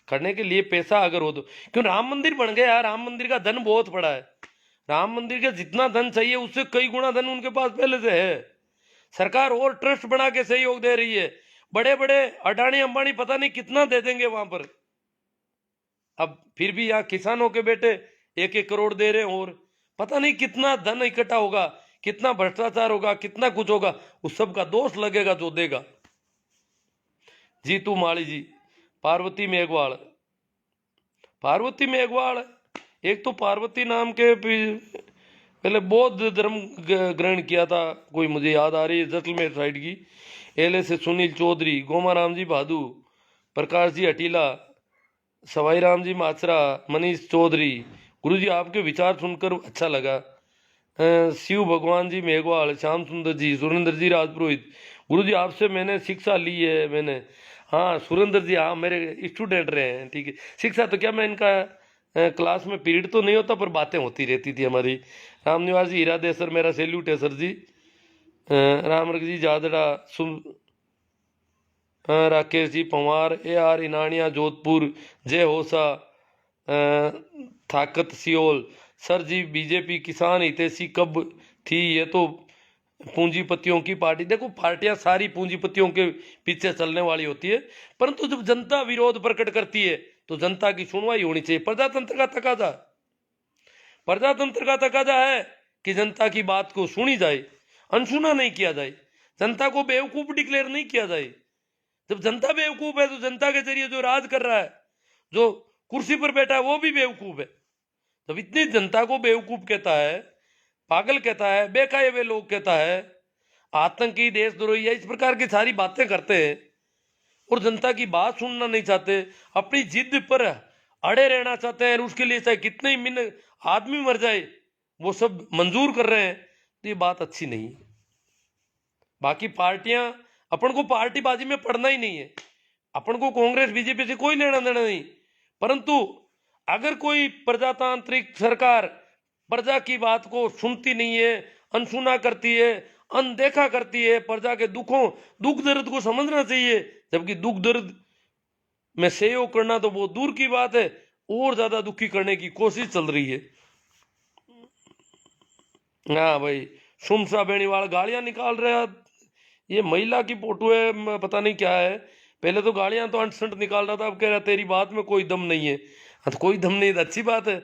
करने के लिए, पैसा अगर हो तो। क्यों राम मंदिर बन गया, राम मंदिर का धन बहुत पड़ा है, राम मंदिर का जितना धन चाहिए उससे कई गुना धन उनके पास पहले से है। सरकार और ट्रस्ट बना के सहयोग दे रही है, बड़े बड़े अडानी अंबानी पता नहीं कितना दे देंगे वहां पर। अब फिर भी यहाँ किसानों के बेटे 1-1 करोड़ दे रहे हैं, और पता नहीं कितना धन इकट्ठा होगा, कितना भ्रष्टाचार होगा, कितना कुछ होगा, उस सब का दोष लगेगा जो देगा। जीतू माली जी, पार्वती मेघवाल, पार्वती मेघवाल एक तो पार्वती नाम के पहले बौद्ध धर्म ग्रहण किया था, कोई मुझे याद आ रही है जैसलमेर साइड की। एले से सुनील चौधरी, गोमाराम जी भादू, प्रकाश जी हटीला, सवाई राम जी माचरा, मनीष चौधरी। गुरुजी आपके विचार सुनकर अच्छा लगा। शिव भगवान जी मेघवाल, श्याम सुंदर जी, सुरेंद्र जी राजपुरोहित। गुरुजी आपसे मैंने शिक्षा ली है मैंने। हाँ सुरेंद्र जी, हाँ मेरे स्टूडेंट रहे हैं, ठीक है। शिक्षा तो क्या, मैं इनका क्लास में पीरियड तो नहीं होता पर बातें होती रहती थी हमारी। रामनिवास जी हीरा देसर, मेरा सैल्यूट है सर जी। रामरख जी जादड़ा, राकेश जी पंवार, AR इनानिया जोधपुर, जय होसा, थाकत सियोल। सर जी बीजेपी किसान हितैषी कब थी? ये तो पूंजीपतियों की पार्टी। देखो पार्टियां सारी पूंजीपतियों के पीछे चलने वाली होती है, परंतु जब जनता विरोध प्रकट करती है तो जनता की सुनवाई होनी चाहिए। प्रजातंत्र का तकाजा, प्रजातंत्र का तकाजा है कि जनता की बात को सुनी जाए, अनसुना नहीं किया जाए, जनता को बेवकूफ डिक्लेयर नहीं किया जाए। जब जनता बेवकूफ है तो जनता के जरिए जो राज कर रहा है, जो कुर्सी पर बैठा है, वो भी बेवकूफ है। जब इतनी जनता को बेवकूफ कहता है, पागल कहता है, बेकाये वे लोग कहता है, आतंकी, देशद्रोही, इस प्रकार की सारी बातें करते हैं और जनता की बात सुनना नहीं चाहते, अपनी जिद पर अड़े रहना चाहते हैं, और उसके लिए चाहे कितने ही मिन आदमी मर जाए वो सब मंजूर कर रहे हैं, तो ये बात अच्छी नहीं है। बाकी पार्टियां, अपन को पार्टीबाजी में पड़ना ही नहीं है, अपन को कांग्रेस बीजेपी से कोई लेना देना नहीं, परंतु अगर कोई प्रजातांत्रिक सरकार प्रजा की बात को सुनती नहीं है, अनसुना करती है, अनदेखा करती है, प्रजा के दुख दर्द को समझना चाहिए, जबकि दुख दर्द में सहयोग करना तो बहुत दूर की बात है, और ज्यादा दुखी करने की कोशिश चल रही है। हाँ भाई, सुमसा बेनीवाल गालियां निकाल रहे हैं। ये महिला की फोटो है, पता नहीं क्या है। पहले तो गालियां तो अंट निकाल रहा था, अब कह रहा तेरी बात में कोई दम नहीं है। हाँ, तो कोई दम नहीं तो अच्छी बात है।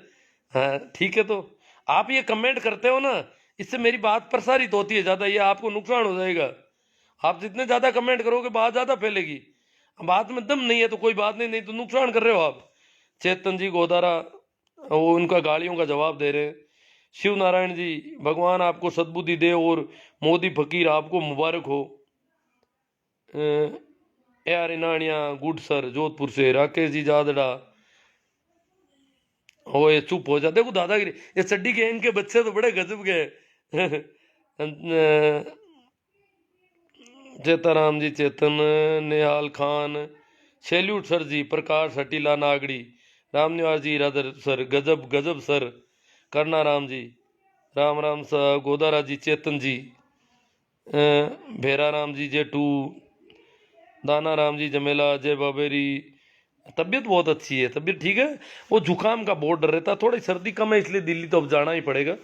हाँ ठीक है, तो आप ये कमेंट करते हो ना, इससे मेरी बात प्रसारित होती है ज़्यादा, ये आपको नुकसान हो जाएगा। आप जितने ज़्यादा कमेंट करोगे बात ज़्यादा फैलेगी। बात में दम नहीं है तो कोई बात नहीं, नहीं तो नुकसान कर रहे हो आप। चेतन जी गोदारा वो उनका गालियों का जवाब दे रहे हैं। शिव नारायण जी, भगवान आपको सद्बुद्धि दे और मोदी फकीर आपको मुबारक हो। यार इनानिया गुड सर जोधपुर से। राकेश जी जादड़ा, ओ ये चुप हो जा, देखो दादागिरी, ये चड्डी गैंग के बच्चे तो बड़े गजब के चेताराम जी, चेतन, निहाल खान, सैल्यूट सर जी, प्रकाश हटीला नागड़ी, रामनिवास जी राधर सर, गजब गजब सर, करना राम जी, राम राम साहब, गोदारा जी, चेतन जी, भेरा राम जी, जे टू, दाना राम जी, जमेला, जय बाबेरी। तबीयत बहुत अच्छी है, तबीयत ठीक है। वो जुकाम का बहुत डर रहता है, थोड़ी सर्दी कम है इसलिए दिल्ली तो अब जाना ही पड़ेगा।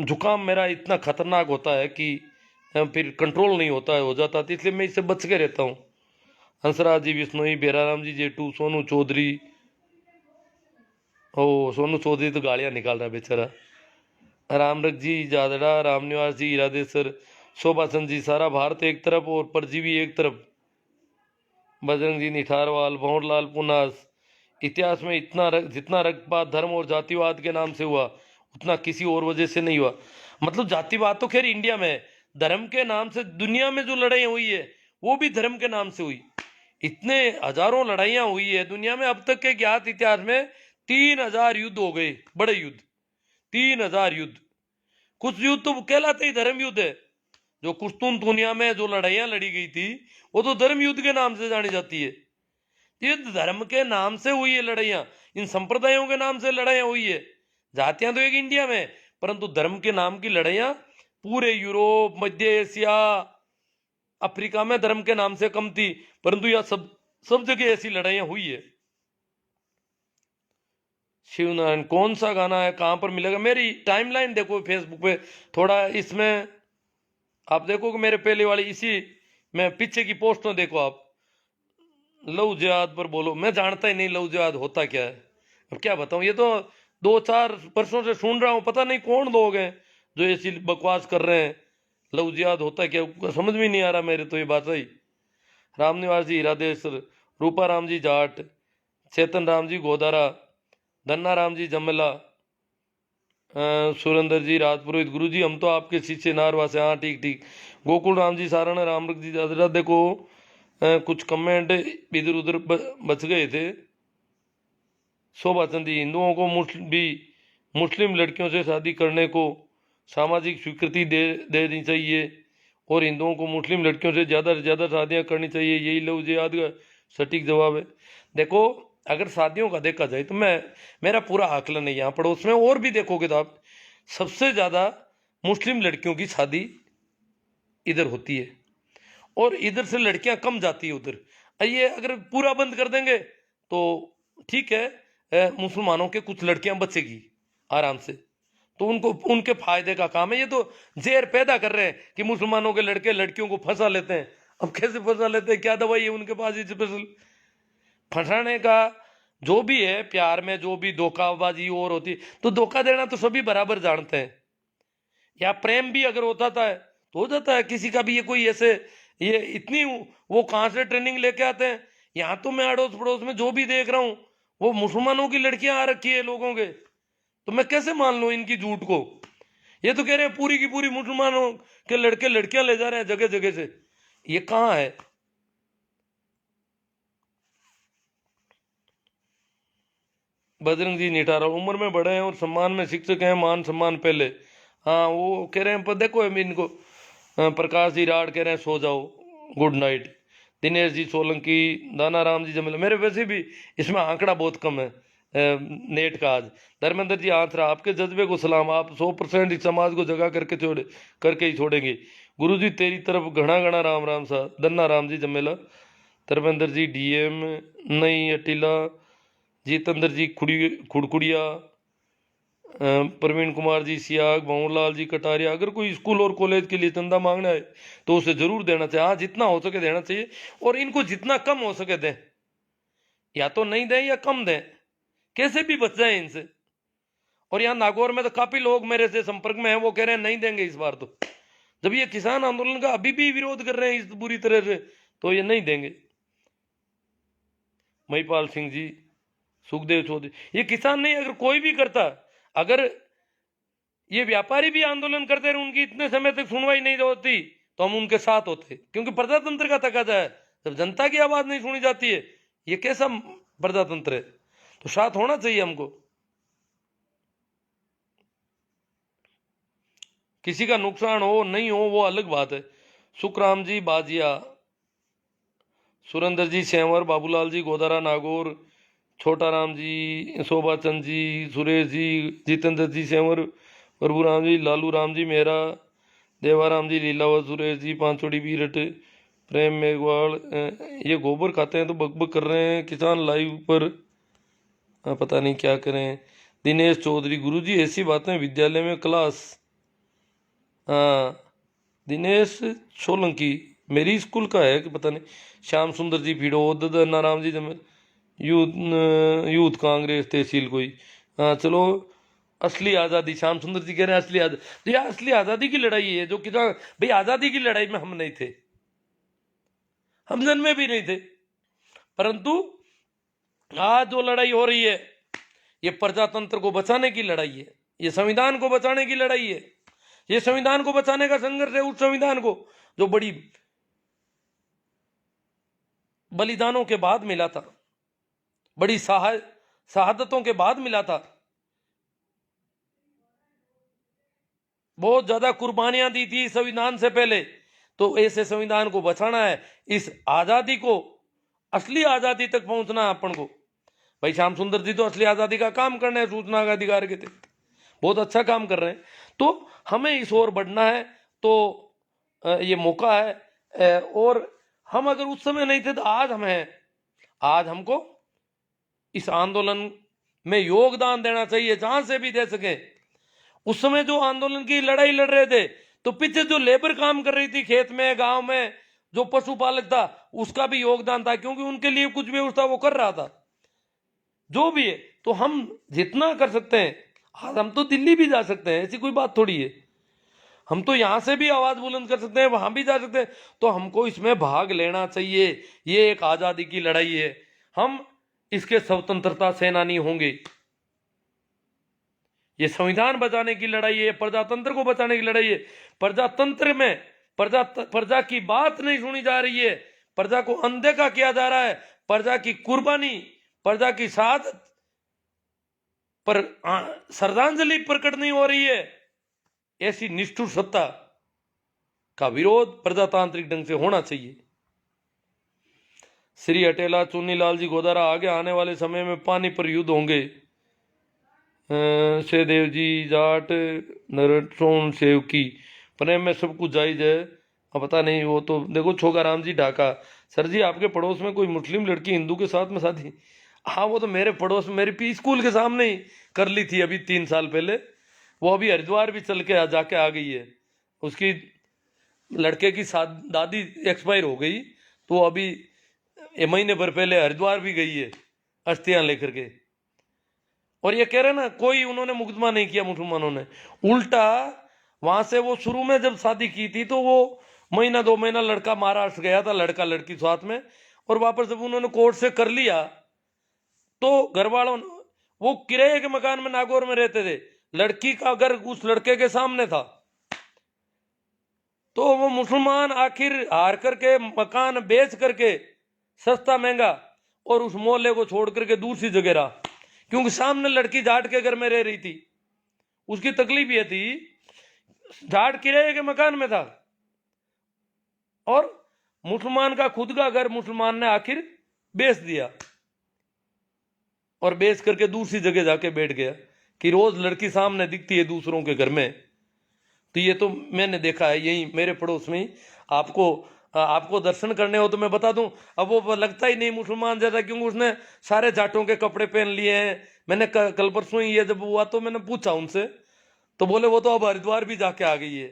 जुकाम मेरा इतना खतरनाक होता है कि फिर कंट्रोल नहीं होता है, हो जाता है, इसलिए मैं इससे बच के रहता हूँ। हंसराज जी, बिश्नोई, बेराराम जी, जेटू, सोनू चौधरी। ओ सोनू चौधरी तो गालियाँ निकाल रहा है बेचारा। रामरख जी जादड़ा, रामनिवास जी, इरादेसर, शोभाचंद जी, सारा भारत एक तरफ और परजीवी एक तरफ। बजरंग जी निठारवाल, भंवरलाल पुनास, इतिहास में जितना रक्तपात धर्म और जातिवाद के नाम से हुआ उतना किसी और वजह से नहीं हुआ। मतलब जातिवाद तो खैर इंडिया में है, धर्म के नाम से दुनिया में जो लड़ाई हुई है वो भी धर्म के नाम से हुई। इतने हजारों लड़ाइयां हुई है दुनिया में, अब तक के ज्ञात इतिहास में 3000 युद्ध हो गए, बड़े युद्ध, 3000 युद्ध। कुछ युद्ध तो कहलाते ही धर्म युद्ध है। जो कुश्तुनतुनिया में जो लड़ाइयां लड़ी गई थी वो तो धर्म युद्ध के नाम से जानी जाती है। ये धर्म के नाम से हुई है लड़ाइयां, इन संप्रदायों के नाम से लड़ाइयां हुई है। जातियां तो एक इंडिया में, परंतु धर्म के नाम की लड़ाइयां पूरे यूरोप, मध्य एशिया, अफ्रीका में धर्म के नाम से कम थी, परंतु यह सब जगह ऐसी लड़ाइयां हुई है। शिवनारायण, कौन सा गाना है, कहां पर मिलेगा? मेरी टाइमलाइन देखो फेसबुक पे, थोड़ा इसमें आप देखो कि मेरे पहले वाली इसी में पीछे की पोस्ट में देखो आप। लव जिहाद पर बोलो, मैं जानता ही नहीं लव जिहाद होता क्या है। अब क्या बताऊं, ये तो 2-4 वर्षों से सुन रहा हूं, पता नहीं कौन लोग हैं जो ऐसी बकवास कर रहे हैं। लव जिहाद होता क्या, समझ में नहीं आ रहा मेरे तो ये बात सही। रामनिवास जी इरादेश्वर, रूपा राम जी जाट, चेतन राम जी गोदारा, धन्ना राम जी जमेला, सुरेंद्र जी राजपुरोहित, गुरु जी हम तो आपके शिष्य नारवा से। हाँ ठीक ठीक। गोकुल राम जी सारण, रामरख जी दादरा। देखो कुछ कमेंट इधर उधर बच गए थे। शोभाचंद जी, हिंदुओं को मुस्लिम लड़कियों से शादी करने को सामाजिक स्वीकृति देनी चाहिए और हिंदुओं को मुस्लिम लड़कियों से ज़्यादा शादियां करनी चाहिए, यही लव जिहाद का सटीक जवाब है। देखो अगर शादियों का देखा जाए तो मेरा पूरा आकलन है, यहाँ पड़ोस में और भी देखोगे तो आप, सबसे ज़्यादा मुस्लिम लड़कियों की शादी इधर होती है और इधर से लड़कियां कम जाती है उधर। ये अगर पूरा बंद कर देंगे तो ठीक है, मुसलमानों के कुछ लड़कियां बचेगी आराम से, तो उनको उनके फायदे का काम है। ये तो जहर पैदा कर रहे हैं कि मुसलमानों के लड़के लड़कियों को फंसा लेते हैं। अब कैसे फंसा लेते हैं, क्या दवाई है उनके पास स्पेशल फंसाने का? जो भी है प्यार में जो भी धोखाबाजी और होती, तो धोखा देना तो सभी बराबर जानते हैं। या प्रेम भी अगर होता था तो हो जाता है किसी का भी। ये कोई ऐसे ये इतनी वो कहाँ से ट्रेनिंग लेके आते हैं? यहाँ तो मैं अड़ोस पड़ोस में जो भी देख रहा हूँ वो मुसलमानों की लड़कियां आ रखी है लोगों के, तो मैं कैसे मान लूं इनकी झूठ को? ये तो कह रहे हैं पूरी की पूरी मुसलमानों के लड़के लड़कियां ले जा रहे हैं जगह जगह से, ये कहाँ है? बजरंग जी निठारा, उम्र में बड़े हैं और सम्मान में शिक्षक हैं, मान सम्मान पहले। हाँ वो कह रहे हैं, पर देखो इनको प्रकाश जी राड कह रहे हैं सो जाओ, गुड नाइट। दिनेश जी सोलंकी, दाना राम जी जमेला, मेरे वैसे भी इसमें आंकड़ा बहुत कम है, नेट का आज। धर्मेंद्र जी आंसरा, आपके जज्बे को सलाम, आप 100% इस समाज को जगा करके ही छोड़ेंगे। गुरु जी तेरी तरफ घना घना राम राम सा। दन्ना राम जी जमेला। धर्मेंद्र जी डीएम नहीं अटीला। जितेंद्र जी खुड़कुड़िया। प्रवीण कुमार जी सियाग। भंवरलाल जी कटारिया, अगर कोई स्कूल और कॉलेज के लिए चंदा मांगना है तो उसे जरूर देना चाहिए। हाँ, जितना हो सके देना चाहिए, और इनको जितना कम हो सके दें, या तो नहीं दें या कम दें, कैसे भी बच जाए इनसे। और यहाँ नागौर में तो काफी लोग मेरे से संपर्क में हैं, वो कह रहे हैं नहीं देंगे इस बार। तो जब ये किसान आंदोलन का अभी भी विरोध कर रहे हैं इस बुरी तरह से, तो ये नहीं देंगे। महिपाल सिंह जी, सुखदेव चौधरी, ये किसान नहीं, अगर कोई भी करता, अगर ये व्यापारी भी आंदोलन करते रहे, उनकी इतने समय तक सुनवाई नहीं होती, तो हम उनके साथ होते। क्योंकि प्रजातंत्र का तकाजा है, जब जनता की आवाज नहीं सुनी जाती है, ये कैसा प्रजातंत्र है। तो साथ होना चाहिए हमको। किसी का नुकसान हो नहीं हो वो अलग बात है। सुखराम जी बाजिया, सुरेंद्र जी सेंवर, बाबूलाल जी गोदारा नागौर, छोटा राम जी, शोभा चंद जी, सुरेश जी, जितेंद्र जी सेंवर, प्रभुराम जी, लालू राम जी मेहरा, देवाराम जी लीलावत, सुरेश जी पांचोड़ी बीरट, प्रेम मेघवाल। ये गोबर खाते हैं तो बकबक कर रहे हैं किसान लाइव पर। पता नहीं क्या करें। दिनेश चौधरी, गुरुजी ऐसी बातें विद्यालय में क्लास। हाँ, दिनेश सोलंकी मेरी स्कूल का है कि पता नहीं। श्याम सुंदर जी भीड़ो, नाराम जी जमे, यूथ कांग्रेस तहसील कोई। हाँ चलो, असली आज़ादी, श्याम सुंदर जी कह रहे हैं असली आज़ादी। तो यार असली आज़ादी की लड़ाई है जो किसान भाई, आज़ादी की लड़ाई में हम नहीं थे, हम जन्मे भी नहीं थे। परंतु आज जो लड़ाई हो रही है, ये प्रजातंत्र को बचाने की लड़ाई है, ये संविधान को बचाने की लड़ाई है। ये संविधान को बचाने का संघर्ष है, उस संविधान को जो बड़ी बलिदानों के बाद मिला था, बड़ी शहादतों के बाद मिला था, बहुत ज्यादा कुर्बानियां दी थी संविधान से पहले। तो ऐसे संविधान को बचाना है, इस आजादी को, असली आजादी तक पहुंचना है अपन को। भाई श्याम सुंदर जी तो असली आजादी का काम करने हैं, सूचना का अधिकार के तहत बहुत अच्छा काम कर रहे हैं। तो हमें इस ओर बढ़ना है, तो ये मौका है। और हम अगर उस समय नहीं थे तो आज हम हैं। आज हमको इस आंदोलन में योगदान देना चाहिए, जहां से भी दे सके। उस समय जो आंदोलन की लड़ाई लड़ रहे थे, तो पीछे जो लेबर काम कर रही थी खेत में, गांव में, जो पशुपालक था, उसका भी योगदान था, क्योंकि उनके लिए कुछ व्यवस्था वो कर रहा था। जो भी है, तो हम जितना कर सकते हैं, आज हम तो दिल्ली भी जा सकते हैं, ऐसी कोई बात थोड़ी है। हम तो यहां से भी आवाज बुलंद कर सकते हैं, वहां भी जा सकते हैं। तो हमको इसमें भाग लेना चाहिए। ये एक आजादी की लड़ाई है, हम इसके स्वतंत्रता सेनानी होंगे। ये संविधान बचाने की लड़ाई है, प्रजातंत्र को बचाने की लड़ाई है। प्रजातंत्र में प्रजा की बात नहीं सुनी जा रही है, प्रजा को अनदेखा किया जा रहा है, प्रजा की कुर्बानी, प्रजा की शहादत पर श्रद्धांजलि प्रकट नहीं हो रही है। ऐसी निष्ठुर सत्ता का विरोध प्रजातांत्रिक ढंग से होना चाहिए। श्री अटेला, चुन्नीलाल जी गोदारा, आगे आने वाले समय में पानी पर युद्ध होंगे। सहदेव जी जाट, नरसोन सेवकी, प्रेम में सब कुछ जायज है। अब पता नहीं, वो तो देखो। छोगाराम जी ढाका, सर जी आपके पड़ोस में कोई मुस्लिम लड़की हिंदू के साथ में शादी? हाँ, वो तो मेरे पड़ोस में, मेरी पी स्कूल के सामने ही कर ली थी अभी 3 साल पहले। वो अभी हरिद्वार भी चल के जाके आ गई है। उसकी लड़के की दादी एक्सपायर हो गई, तो अभी महीने भर पहले हरिद्वार भी गई है अस्थियां लेकर के। और ये कह रहे ना, कोई उन्होंने मुकदमा नहीं किया मुसलमानों ने, उल्टा वहां से वो शुरू में जब शादी की थी तो वो महीना 2 महीना लड़का महाराष्ट्र गया था, लड़का लड़की साथ में, और वापस जब उन्होंने कोर्ट से कर लिया तो घर वालों, वो किराए के मकान में नागौर में रहते थे, लड़की का घर उस लड़के के सामने था, तो वो मुसलमान आखिर हार करके मकान बेच करके सस्ता महंगा और उस मोहल्ले को छोड़ करके दूसरी जगह रहा, क्योंकि सामने लड़की जाट के घर में रह रही थी। उसकी तकलीफ ये थी, जाट किराए के मकान में था और मुसलमान का खुद का घर मुसलमान ने आखिर बेच दिया। और बेच करके दूसरी जगह जाके बैठ गया कि रोज लड़की सामने दिखती है दूसरों के घर में। तो ये तो मैंने देखा है यही मेरे पड़ोस में ही। आपको दर्शन करने हो तो मैं बता दूं, अब वो लगता ही नहीं मुसलमान जैसा, क्योंकि उसने सारे जाटों के कपड़े पहन लिए हैं। मैंने कल परसों ही ये जब हुआ तो मैंने पूछा उनसे, तो बोले वो तो अब हरिद्वार भी जाके आ गई है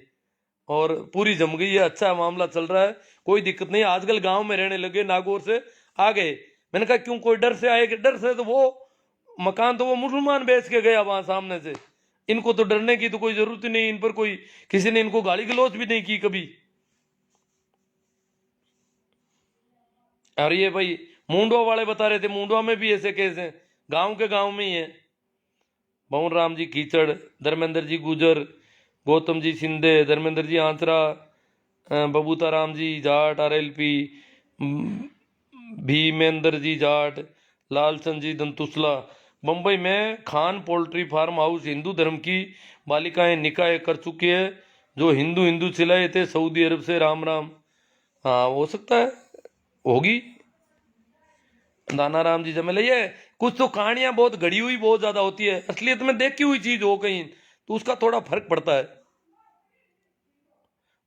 और पूरी जम गई है, अच्छा मामला चल रहा है, कोई दिक्कत नहीं। आजकल गांव में रहने लगे, नागौर से आ गए। मैंने कहा क्यों, कोई डर से आए? कि डर से तो वो मकान तो वो मुसलमान बेच के गया वहां सामने से, इनको तो डरने की तो कोई जरूरत ही नहीं। इन पर कोई, किसी ने इनको गाली गलौज भी नहीं की कभी। और ये भाई मुंडवा वाले बता रहे थे, मुंडवा में भी ऐसे केस हैं, गांव के गांव में ही है। पवन राम जी कीचड़, धर्मेंद्र जी गुजर, गौतम जी शिंदे, धर्मेंद्र जी आंतरा, बबूता राम जी जाट RLP, भीमेंद्र जी जाट, लालचंद जी दंतुसला। मुंबई में Khan poultry farm house Hindu धर्म की बालिकाएं निकाय कर चुकी है, जो हिंदू हिंदू चिल्लाए थे सऊदी अरब से राम राम। हाँ हो सकता है, होगी। दाना राम जी जमेले, ये कुछ तो कहानियां बहुत घड़ी हुई बहुत ज्यादा होती है, असलियत में देखी हुई चीज हो कहीं तो उसका थोड़ा फर्क पड़ता है।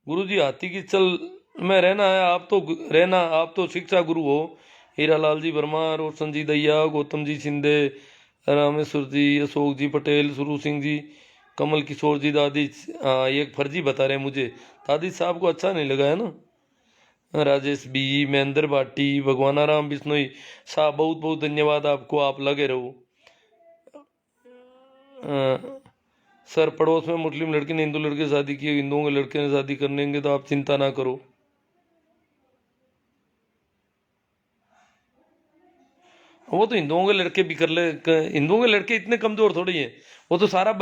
गुरु जी हाथी की चल में रहना है, आप तो शिक्षा गुरु हो। हीरालाल जी वर्मा, रोशन जी दैया, गौतम जी शिंदे, रामेश्वर जी, अशोक जी पटेल, सुरू सिंह जी, कमल किशोर जी, दादी। हाँ ये एक फर्जी बता रहे हैं मुझे, दादी साहब को अच्छा नहीं लगा है ना। राजेश बी, महेंद्र भाटी, भगवाना राम बिश्नोई साहब, बहुत बहुत धन्यवाद आपको, आप लगे रहो। सर पड़ोस में मुस्लिम लड़की ने हिंदू लड़के से शादी की, हिंदुओं के लड़के ने शादी करनेंगे तो आप चिंता ना करो। वो तो हिंदुओं के लड़के भी कर ले, हिंदुओं के लड़के इतने कमजोर थोड़ी हैं, वो तो सारा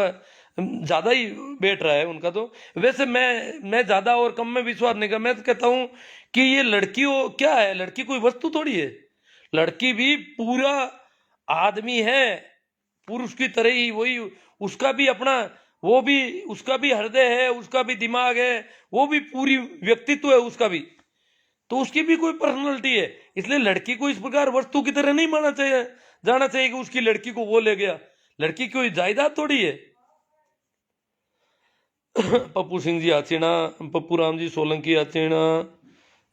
ज्यादा ही बैठ रहा है उनका। तो वैसे मैं ज्यादा और कम में विश्वास नहीं कर, मैं तो कहता हूं कि ये लड़की हो क्या है, लड़की कोई वस्तु थोड़ी है, लड़की भी पूरा आदमी है, पुरुष की तरह ही। वही उसका भी अपना, वो भी उसका भी हृदय है, उसका भी दिमाग है, वो भी पूरी व्यक्तित्व है उसका भी, तो उसकी भी कोई पर्सनैलिटी है। इसलिए लड़की को इस प्रकार वस्तु की तरह नहीं मानना चाहिए, जाना चाहिए कि उसकी लड़की को वो ले गया। लड़की कोई जायदाद थोड़ी है। पप्पू सिंह जी आचीना, पप्पू राम जी सोलंकी आचीना,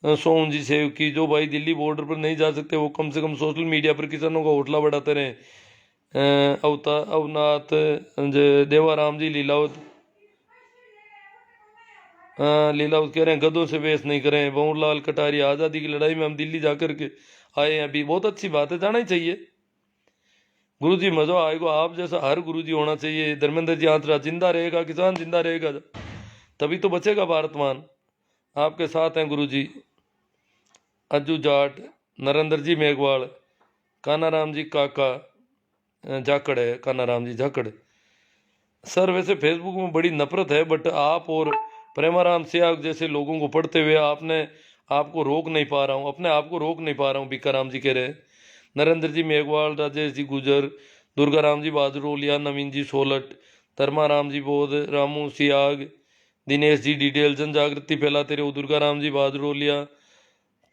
सोहन जी सेव की, जो भाई दिल्ली बॉर्डर पर नहीं जा सकते वो कम से कम सोशल मीडिया पर किसानों का हौसला बढ़ाते रहे। अवनाथ देवाराम जी, लीलावत कह रहे हैं गधों से बहस नहीं करें। बंवरलाल कटारिया, आज़ादी की लड़ाई में हम दिल्ली जाकर के आए हैं अभी, बहुत अच्छी बात है, जाना ही चाहिए। गुरु जी मजा आएगा, आप जैसा हर गुरु जी होना चाहिए। धर्मेंद्र जी आंतरा, जिंदा रहेगा किसान, जिंदा रहेगा तभी तो बचेगा भारतमान, आपके साथ हैं गुरु जी। अज्जू जाट, नरेंद्र जी मेघवाल, कानाराम जी काका जाकड़ है, कानाराम जी जाकड़। सर वैसे फेसबुक में बड़ी नफरत है, बट आप और प्रेमाराम सियाग जैसे लोगों को पढ़ते हुए आपको रोक नहीं पा रहा हूँ, अपने आप को रोक नहीं पा रहा हूँ, भिकाराम जी कह रहे हैं। नरेंद्र जी मेघवाल, राजेश जी गुजर, दुर्गाराम जी बहादुरोलिया, नवीन जी सोलट, धर्माराम जी बोध, रामू सियाग, दिनेश जी डिटेल, जन जागृति फैलाते रहो, दुर्गाराम जी बहादुरोलिया।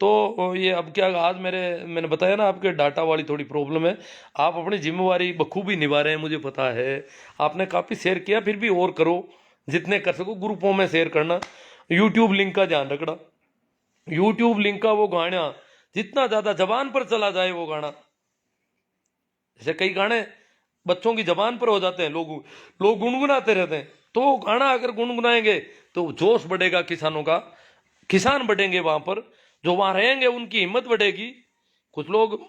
तो ये अब क्या, आज मैंने बताया ना आपके डाटा वाली थोड़ी प्रॉब्लम है। आप अपनी जिम्मेवारी बखूबी निभा रहे हैं, मुझे पता है। आपने काफ़ी शेयर किया, फिर भी और करो, जितने कर सको ग्रुपों में शेयर करना। यूट्यूब लिंक का ध्यान रखना, यूट्यूब लिंक का वो गाना जितना ज़्यादा जबान पर चला जाए वो गाना, जैसे कई गाने बच्चों की जबान पर हो जाते हैं, लोग गुनगुनाते रहते हैं, तो वो गाना अगर गुनगुनाएंगे तो जोश बढ़ेगा किसानों का, किसान बढ़ेंगे वहां पर, जो वहां रहेंगे उनकी हिम्मत बढ़ेगी। कुछ लोग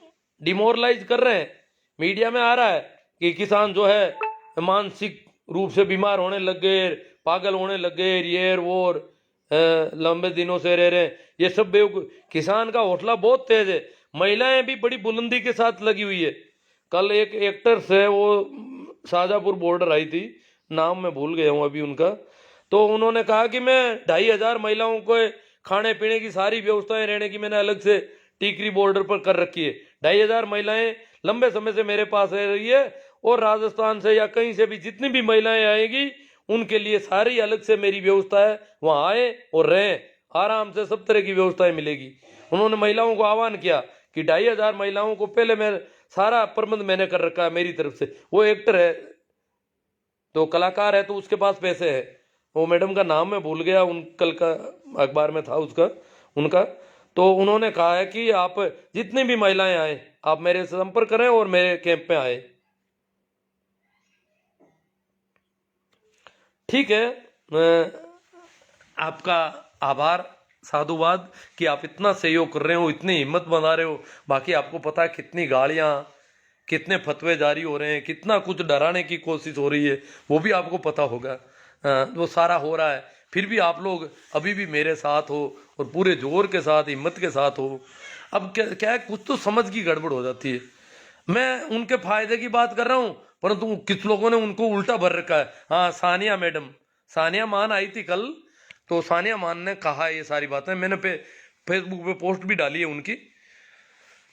डिमोरलाइज कर रहे हैं, मीडिया में आ रहा है कि किसान जो है मानसिक रूप से बीमार होने लग गए, पागल होने लग गए, ये और लंबे दिनों से रह रहे हैं, ये सब बेवकूफ। किसान का हौसला बहुत तेज है, महिलाएं भी बड़ी बुलंदी के साथ लगी हुई है। कल एक एक्टर्स है, वो शाहजहांपुर बॉर्डर आई थी, नाम मैं भूल गया हूँ अभी उनका, तो उन्होंने कहा कि मैं 2500 महिलाओं को खाने पीने की सारी व्यवस्थाएं, रहने की मैंने अलग से टीकरी बॉर्डर पर कर रखी है। 2500 महिलाएं लंबे समय से मेरे पास रह रही है, और राजस्थान से या कहीं से भी जितनी भी महिलाएं आएगी उनके लिए सारी अलग से मेरी व्यवस्था है, वहां आए और रहें आराम से, सब तरह की व्यवस्थाएं मिलेगी। उन्होंने महिलाओं को आह्वान किया कि 2500 महिलाओं को पहले मैं सारा प्रबंध मैंने कर रखा है मेरी तरफ से। वो एक्टर है तो कलाकार है तो उसके पास पैसे है। वो मैडम का नाम मैं भूल गया, उन कल का अखबार में था उसका उनका। तो उन्होंने कहा है कि आप जितनी भी महिलाएं आए आप मेरे से संपर्क करें और मेरे कैंप में आए। ठीक है, आपका आभार, साधुवाद कि आप इतना सहयोग कर रहे हो, इतनी हिम्मत बना रहे हो। बाकी आपको पता है कितनी गालियां, कितने फतवे जारी हो रहे हैं, कितना कुछ डराने की कोशिश हो रही है, वो भी आपको पता होगा। वो सारा हो रहा है, फिर भी आप लोग अभी भी मेरे साथ हो और पूरे जोर के साथ, हिम्मत के साथ हो। अब क्या है, कुछ तो समझ की गड़बड़ हो जाती है। मैं उनके फायदे की बात कर रहा हूँ, परंतु किस लोगों ने उनको उल्टा भर रखा है। हाँ, सानिया मैडम, सानिया मान आई थी कल, तो सानिया मान ने कहा ये सारी बातें, मैंने फेसबुक पे पोस्ट भी डाली है उनकी।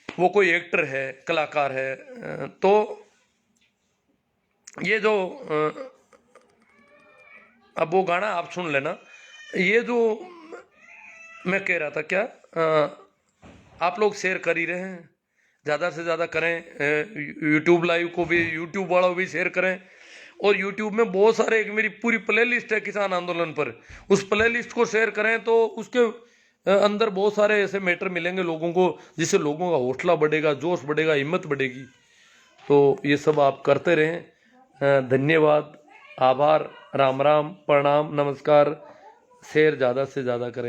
वो कोई एक्टर है, कलाकार है। तो ये जो अब वो गाना आप सुन लेना। ये जो मैं कह रहा था क्या, आप लोग शेयर कर ही रहे हैं, ज़्यादा से ज़्यादा करें। यूट्यूब लाइव को भी, यूट्यूब वालों भी शेयर करें। और यूट्यूब में बहुत सारे, एक मेरी पूरी प्लेलिस्ट है किसान आंदोलन पर, उस प्लेलिस्ट को शेयर करें तो उसके अंदर बहुत सारे ऐसे मैटर मिलेंगे लोगों को, जिससे लोगों का हौसला बढ़ेगा, जोश बढ़ेगा, हिम्मत बढ़ेगी। तो ये सब आप करते रहें। धन्यवाद, आभार, राम राम, प्रणाम, नमस्कार। शेयर ज़्यादा से ज़्यादा करें।